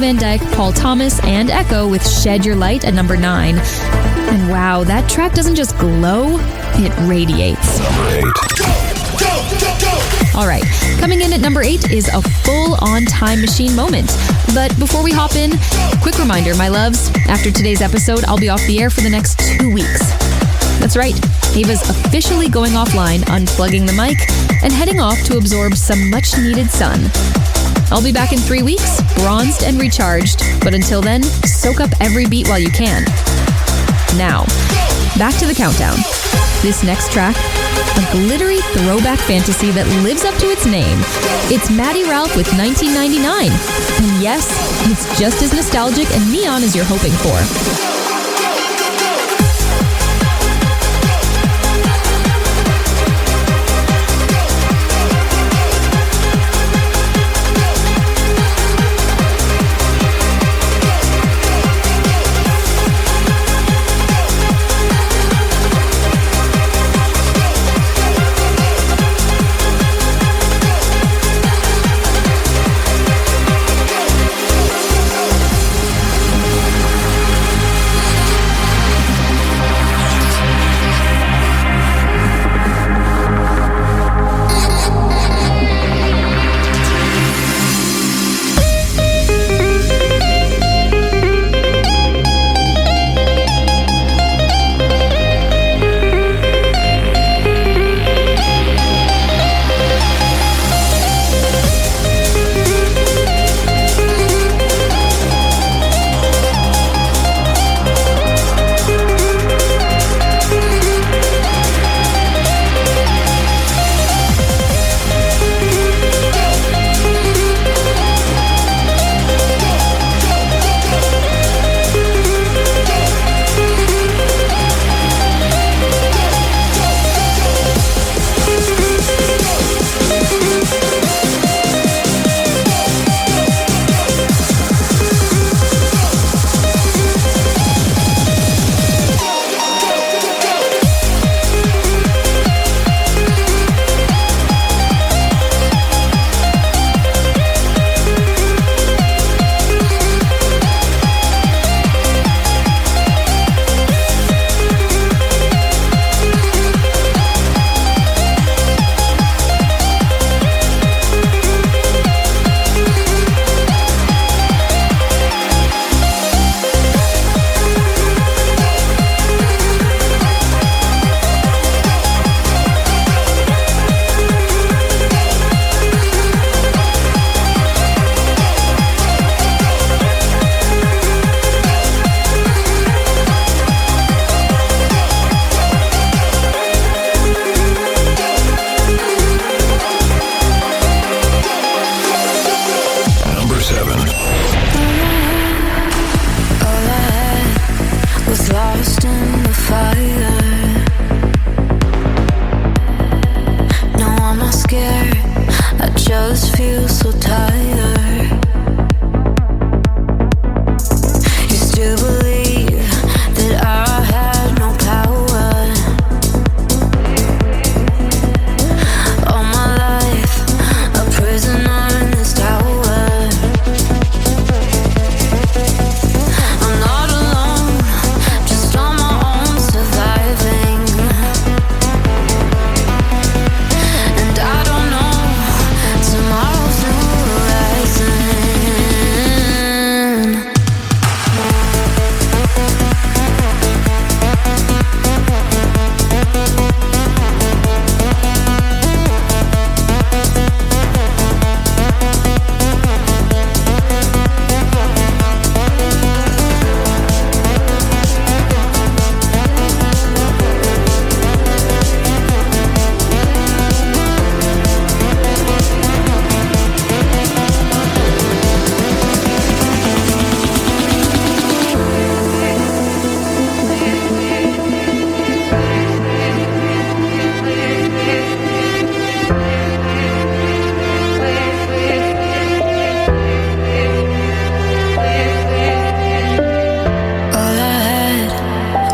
Van Dyke, Paul Thomas, and Echo with Shed Your Light at number 9. And wow, that track doesn't just glow, it radiates. Number 8. All right, coming in at number 8 is a full-on time machine moment. But before we hop in, quick reminder, my loves, after today's episode, I'll be off the air for the next 2 weeks. That's right, Ava's officially going offline, unplugging the mic, and heading off to absorb some much-needed sun. I'll be back in 3 weeks, bronzed and recharged, but until then, soak up every beat while you can. Now, back to the countdown. This next track, a glittery throwback fantasy that lives up to its name. It's Maddie Ralph with 1999. And yes, it's just as nostalgic and neon as you're hoping for.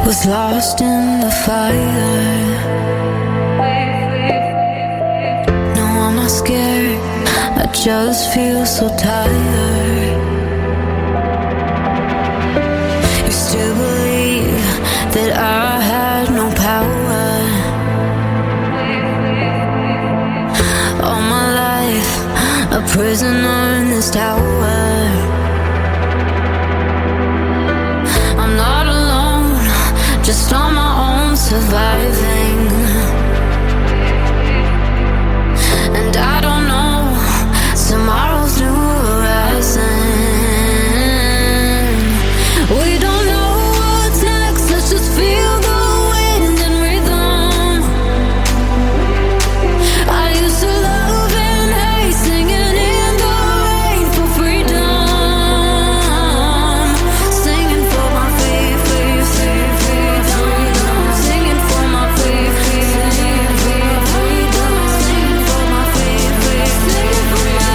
was lost in the fire. No, I'm not scared, I just feel so tired. that I had no power. All my life, a prisoner in this tower. I'm not alone, just on my own, surviving. And I don't know tomorrow's new horizon. We don't know what's next, let's just feel the wind and rhythm. I used to love and hate, singing in the rain for freedom. Singing for my faith, freedom. Singing for my faith, freedom. Singing for my faith, singing for my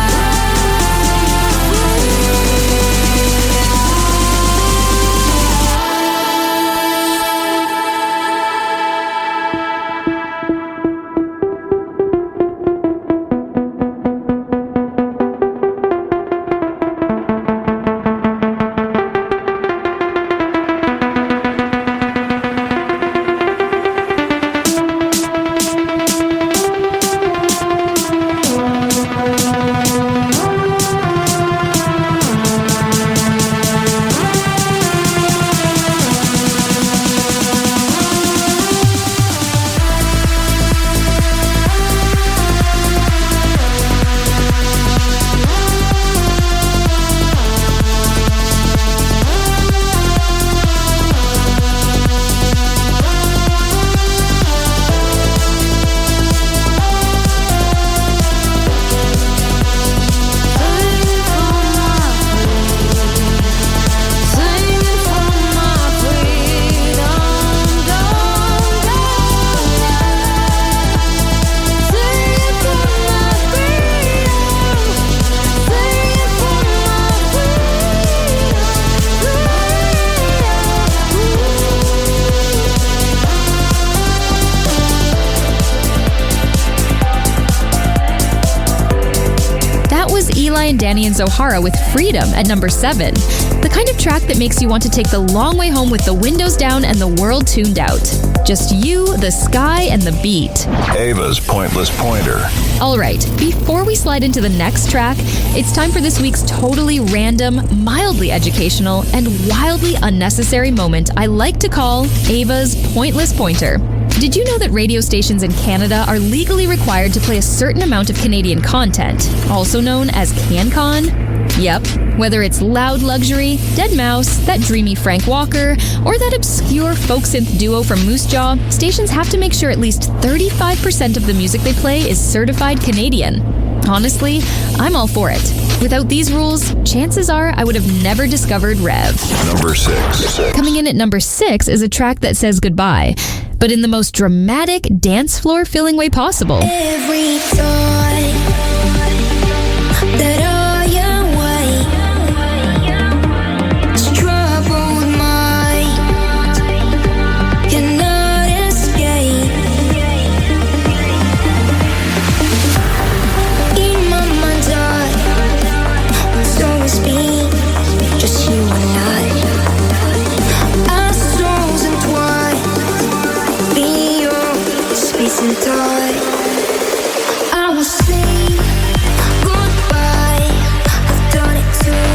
and Danny and Zohara with Freedom at number 7. The kind of track that makes you want to take the long way home with the windows down and the world tuned out. Just you, the sky, and the beat. Ava's Pointless Pointer. All right, before we slide into the next track, it's time for this week's totally random, mildly educational, and wildly unnecessary moment I like to call Ava's Pointless Pointer. Did you know that radio stations in Canada are legally required to play a certain amount of Canadian content, also known as CanCon? Yep, whether it's Loud Luxury, Deadmau5, that dreamy Frank Walker, or that obscure folk synth duo from Moose Jaw, stations have to make sure at least 35% of the music they play is certified Canadian. Honestly, I'm all for it. Without these rules, chances are I would have never discovered Rev. Number 6. Coming in at number 6 is a track that says goodbye, but in the most dramatic, dance floor filling way possible. every thought that I am away. It's troubled mind cannot escape. In my mind's eye, it's always been just you and I. Our souls entwined beyond space and time. I will say goodbye. I've done it too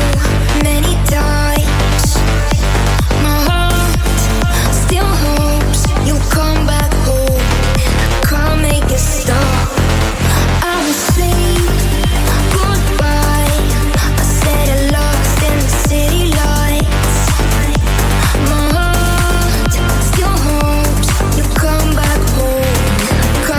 many times. My heart still hopes you'll come back home. I can't make it stop. I will say goodbye. I said I lost in the city lights. My heart still hopes you'll come back home. I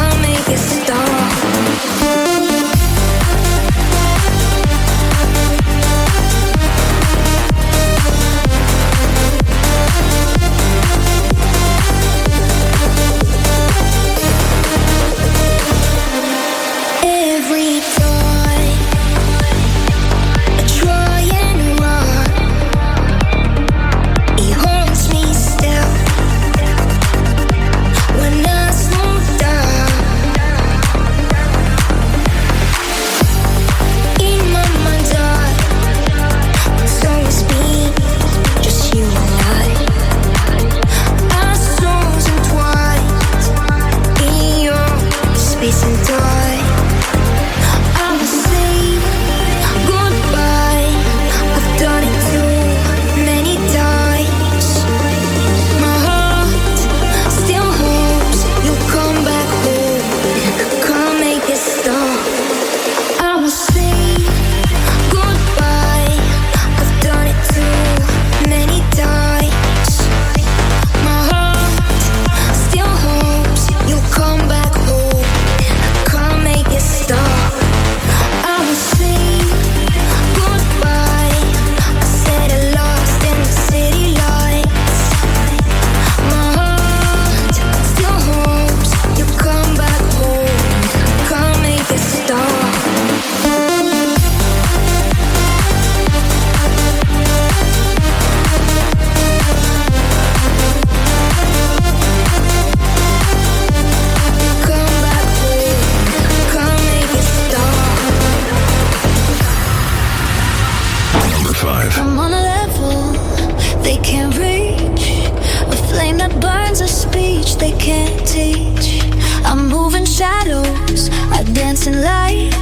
burns a speech they can't teach. I'm moving shadows, I dance in light.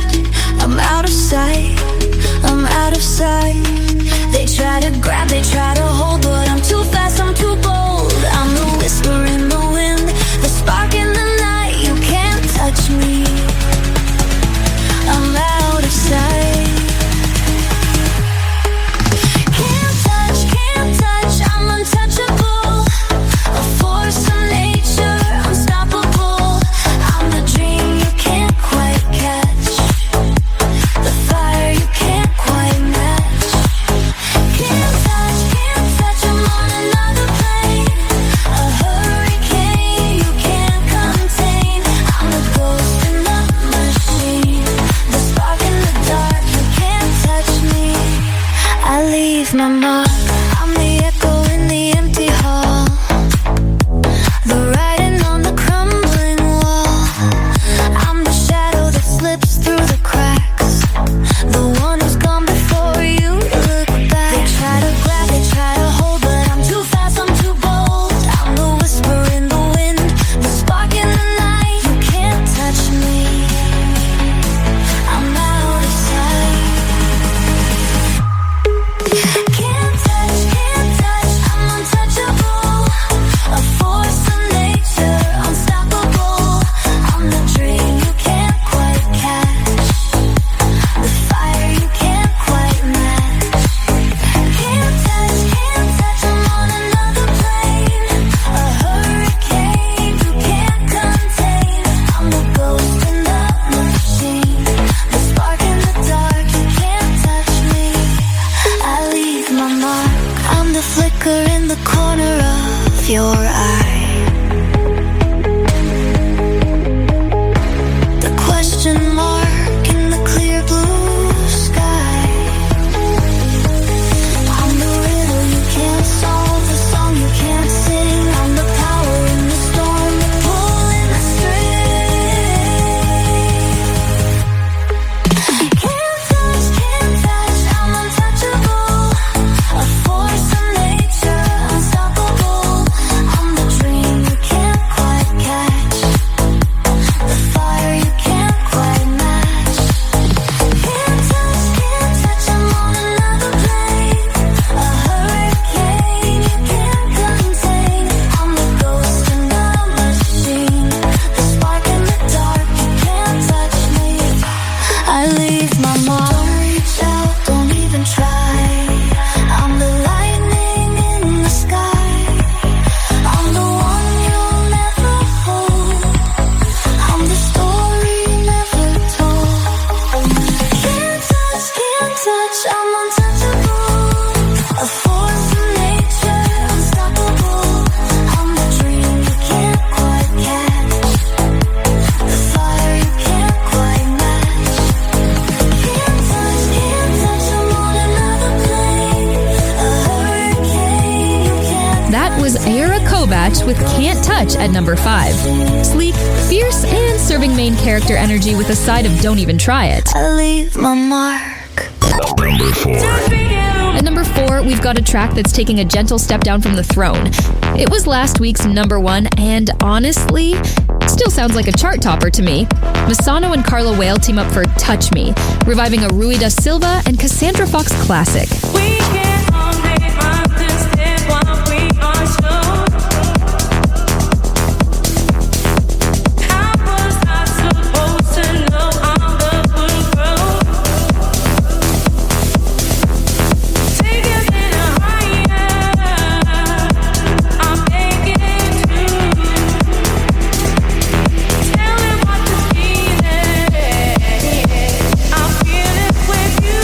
I'm out of sight, I'm out of sight. They try to grab, they try to hold, but I'm too fast, I'm too bold. I'm the whisper in the wind, the spark in the night. You can't touch me, I'm out of sight. Can't touch, I'm untouchable. A force of nature, unstoppable. I'm the dream you can't quite catch, the fire you can't quite match. Can't touch, I'm on another plane. A hurricane you can't contain. I'm the ghost in the machine, the spark in the dark, you can't touch me. I leave my mark, I'm the echo in the empty hall, the writing on the crumbling wall. I'm the shadow that slips through the cracks, the one who's gone before you look back. They try to grab, they try to hold, but I'm too fast, I'm too bold. I'm the whisper in the wind, the spark in the night. You can't touch me, I'm out of sight. Can't touch, I'm untouchable. A force of nature, unstoppable. I'm the dream you can't quite catch, the fire you can't quite match. Can't touch, I'm on another plane. A hurricane you can't contain. I'm the ghost in the machine, the spark in the dark, you can't touch me. I leave my mark, I'm the flicker in the corner of your eye, the question mark in the clear blue sky. I'm the riddle you can't solve, the song you can't sing. I'm the power in the storm, the pull in the string. Can't touch, I'm untouchable. A force of nature, unstoppable. I'm the dream you can't quite catch, the fire you can't quite match. Can't touch, I'm on another plane. A hurricane you can't contain. I'm the ghost in the machine, the spark in the dark, you can't touch me. I leave my mark. Don't reach out, don't even try. I'm the lightning in the sky. I'm the one you'll never hold. I'm the story never told. Can't touch, I'm untouchable. A force of nature, unstoppable. I'm the dream you can't quite catch, the fire you can't quite match. Can't touch, I'm on another plane. A hurricane you can't. That was ARTBAT with Can't Touch at number 5. Sleek, fierce, and serving main character energy with a side of Don't Even Try It. I leave my mark. Number 4. At number 4, we've got a track that's taking a gentle step down from the throne. It was last week's number 1, and honestly, still sounds like a chart topper to me. Masano and Carla Whale team up for Touch Me, reviving a Rui da Silva and Cassandra Fox classic. We can't all make mountains stand while we are slow. How was I supposed to know all the would grow? Take us in a higher. I'm begging to tell me what this feeling. I feel it with you.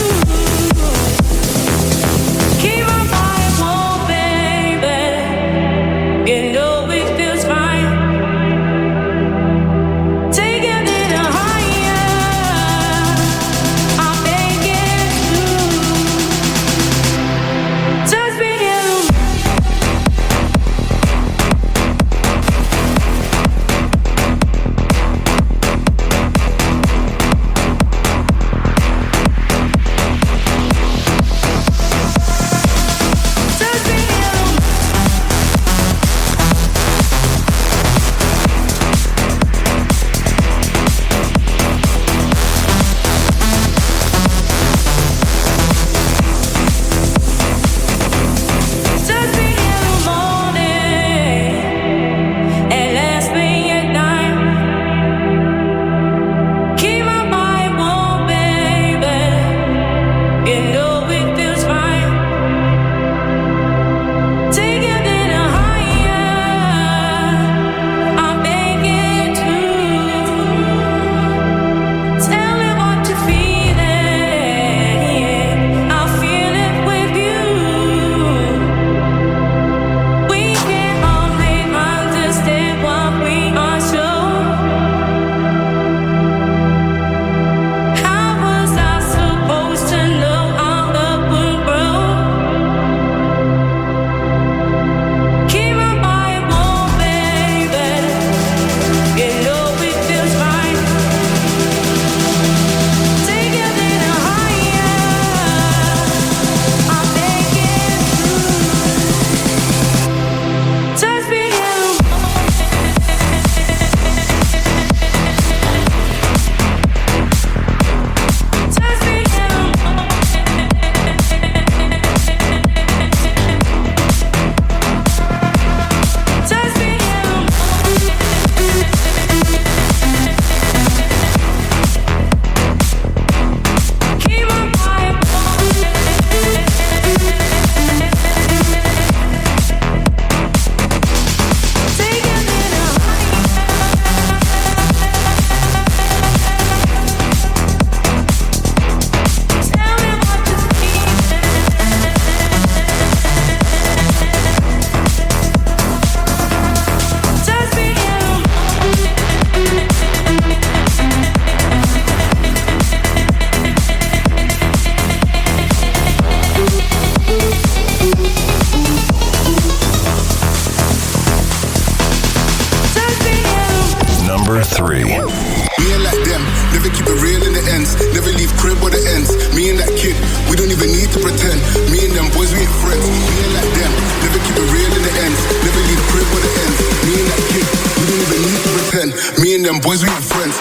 Number 3. Me ain't like them, never keep it real in the ends. Never leave crib or the ends. Me and that kid, we don't even need to pretend. Me and them boys, we ain't friends. Me ain't like them, never keep it real in the ends. Never leave crib or the ends. Me and that kid, we don't even need to pretend. Me and them boys, we ain't friends.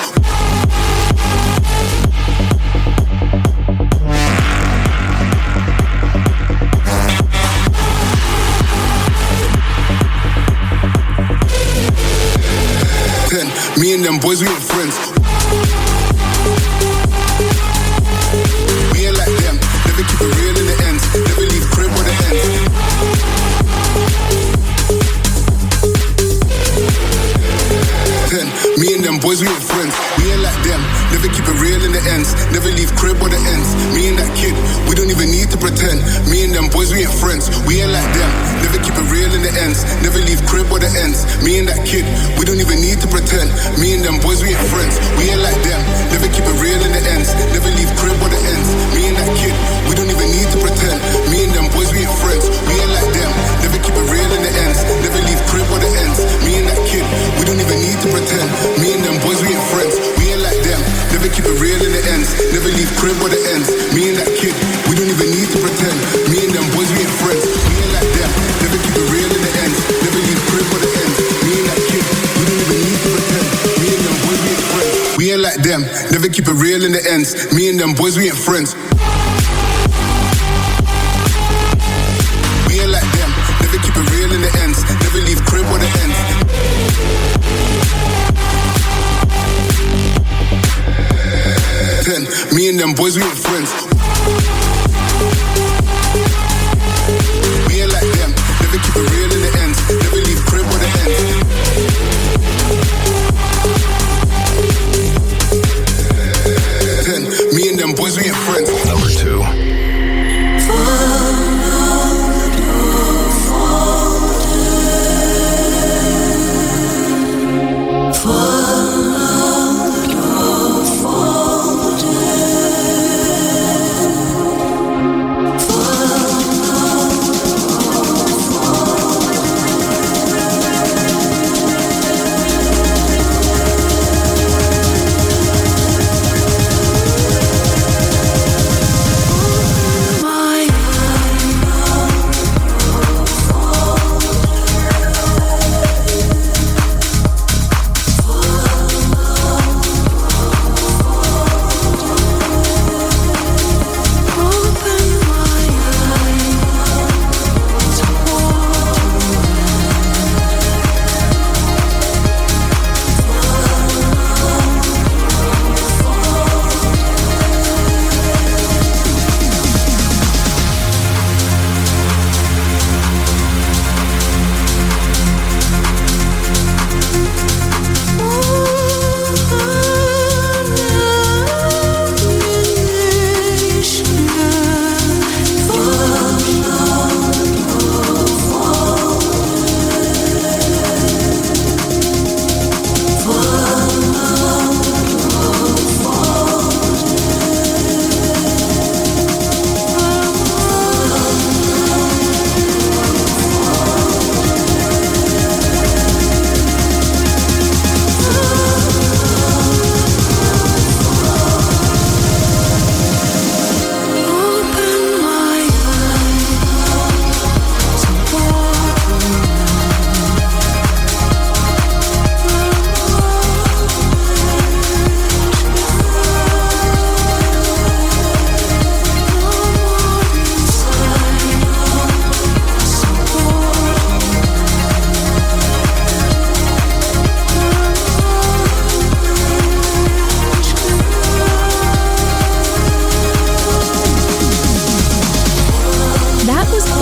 Me and them boys, we ain't friends. We ain't like them, never keep it real in the ends. Never leave crib or the ends. Me and them boys, we ain't friends. We ain't like them, never keep it real in the ends. Never leave crib or the ends. Me and that kid, we don't even need to pretend. Me and them boys, we ain't friends. We ain't like them, never keep it real in the ends. Never leave crib or the ends. Me and that kid, we don't even need to pretend. Me and them boys, we ain't friends. We ain't like them, never keep it real in the ends. Never leave crib or the ends. Me and that kid, we don't even need to pretend. Me and them boys, we ain't friends. We ain't like them, never keep it real in the ends. Never leave crib or the ends. Me and that kid, we don't even need to pretend. Me and them boys, we ain't friends. We ain't like them, never keep it real in the ends. Never leave crib or the ends. Me and that kid, we don't even need to pretend. Me and them boys, we ain't friends. We ain't like them, never keep it real in the ends. Never leave crib or the ends. Me and that kid, we don't even need to pretend. Me and them boys, we ain't friends. We ain't like them, never keep it real in the ends. Me and them boys, we ain't friends. We ain't like them, never keep it real in the ends. Never leave crib or the ends. Me and them boys, we ain't friends. We ain't like them, never keep it real in the ends. Never leave crib or the ends. Me and them boys, we ain't friends. Number 2.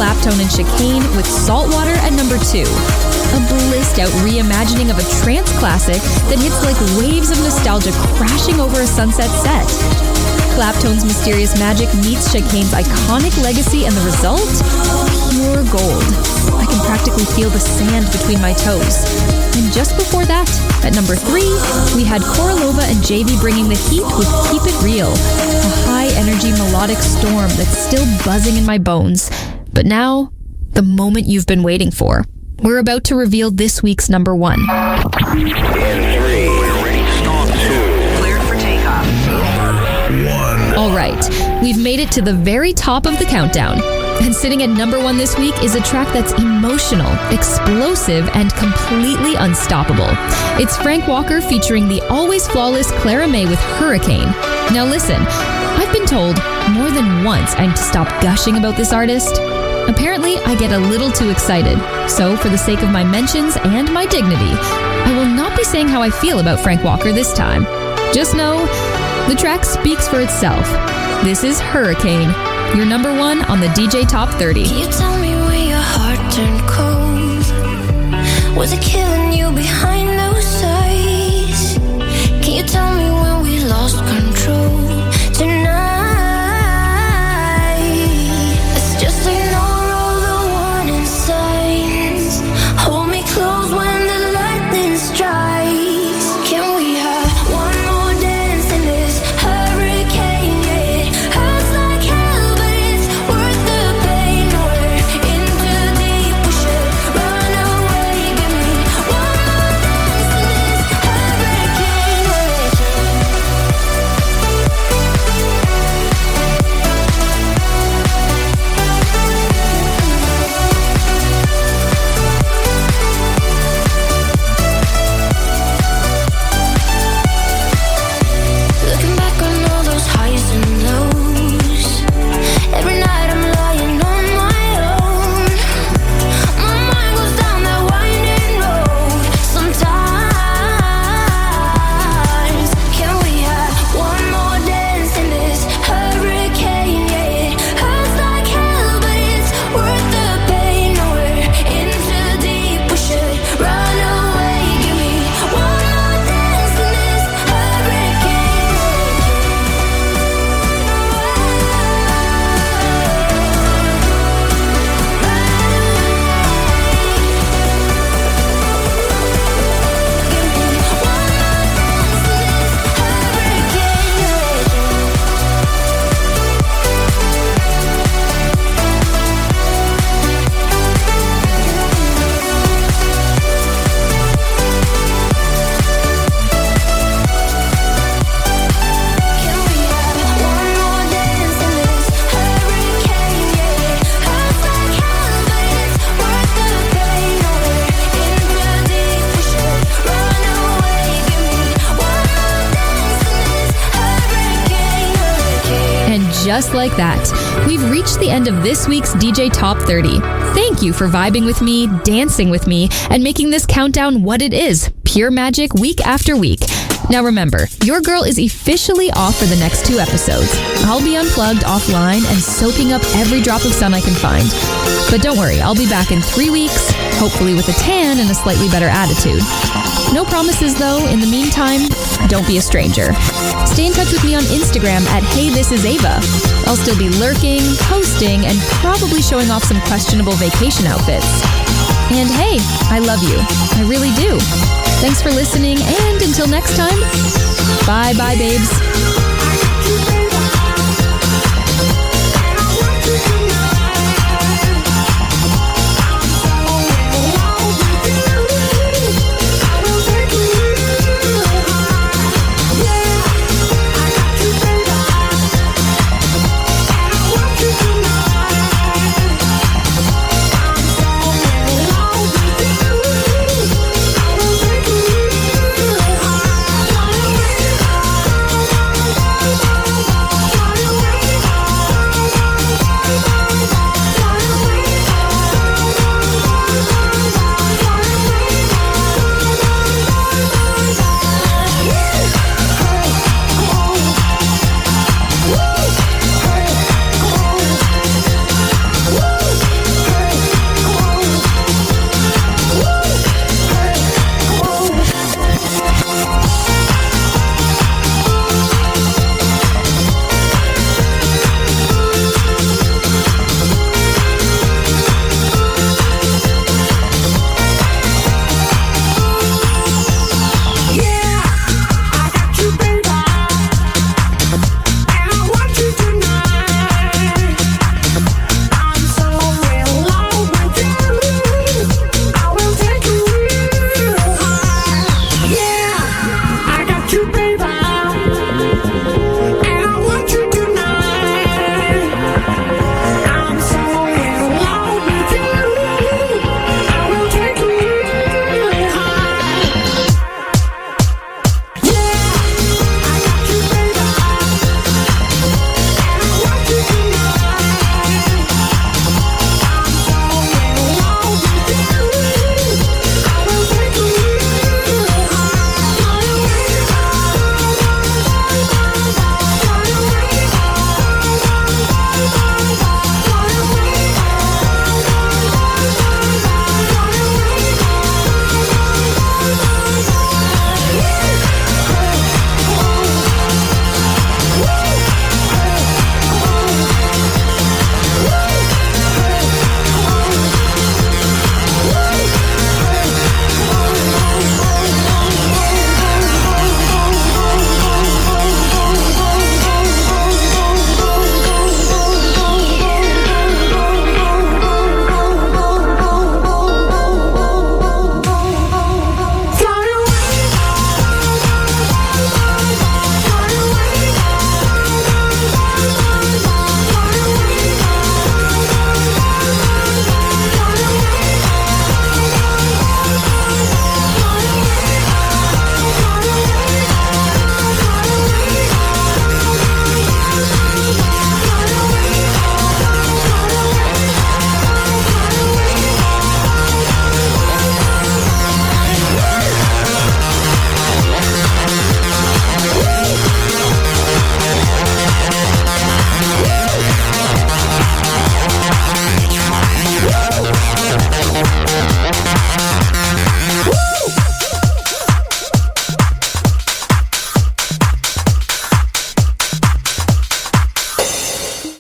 Claptone and Chicane with Saltwater at number 2. A blissed out reimagining of a trance classic that hits like waves of nostalgia crashing over a sunset set. Claptone's mysterious magic meets Chicane's iconic legacy, and the result? Pure gold. I can practically feel the sand between my toes. And just before that, at number 3, we had Korolova and JV bringing the heat with Keep It Real, a high-energy melodic storm that's still buzzing in my bones. But now, the moment you've been waiting for. We're about to reveal this week's number 1. In 3, right, we've made it to the very top of the countdown. And sitting at number 1 this week is a track that's emotional, explosive, and completely unstoppable. It's Frank Walker featuring the always flawless Clara May with Hurricane. Now listen, I've been told more than once I'm to stop gushing about this artist. Apparently, I get a little too excited. So, for the sake of my mentions and my dignity, I will not be saying how I feel about Frank Walker this time. Just know, the track speaks for itself. This is Hurricane, your number 1 on the DJ Top 30. Can you tell me where your heart turned cold? Was it killing you behind those eyes? Can you tell me when we lost control? Tonight, let's just ignore all the warning signs. Hold me close when the lightning strikes. Can we have one more dance in this hurricane? Yeah, it hurts like hell, but it's worth the pain. We're in too deep, we should run away. Give me one more dance in this hurricane. Looking back on all those highs and lows, every night I'm lying on my own. My mind goes down that winding road. Sometimes, can we have one more dance in this hurricane? Yeah, it hurts like hell, but it's worth the pain. We're in too deep, we should run away. Give me one more dance in this hurricane. And just like that, we've reached the end of this week's DJ Top 30. Thank you for vibing with me, dancing with me, and making this countdown what it is, pure magic week after week. Now remember, your girl is officially off for the next 2 episodes. I'll be unplugged offline and soaking up every drop of sun I can find. But don't worry, I'll be back in 3 weeks, hopefully with a tan and a slightly better attitude. No promises though. In the meantime, don't be a stranger. Stay in touch with me on Instagram at HeyThisIsAva. I'll still be lurking, posting, and probably showing off some questionable vacation outfits. And hey, I love you. I really do. Thanks for listening, and until next time, bye-bye, babes.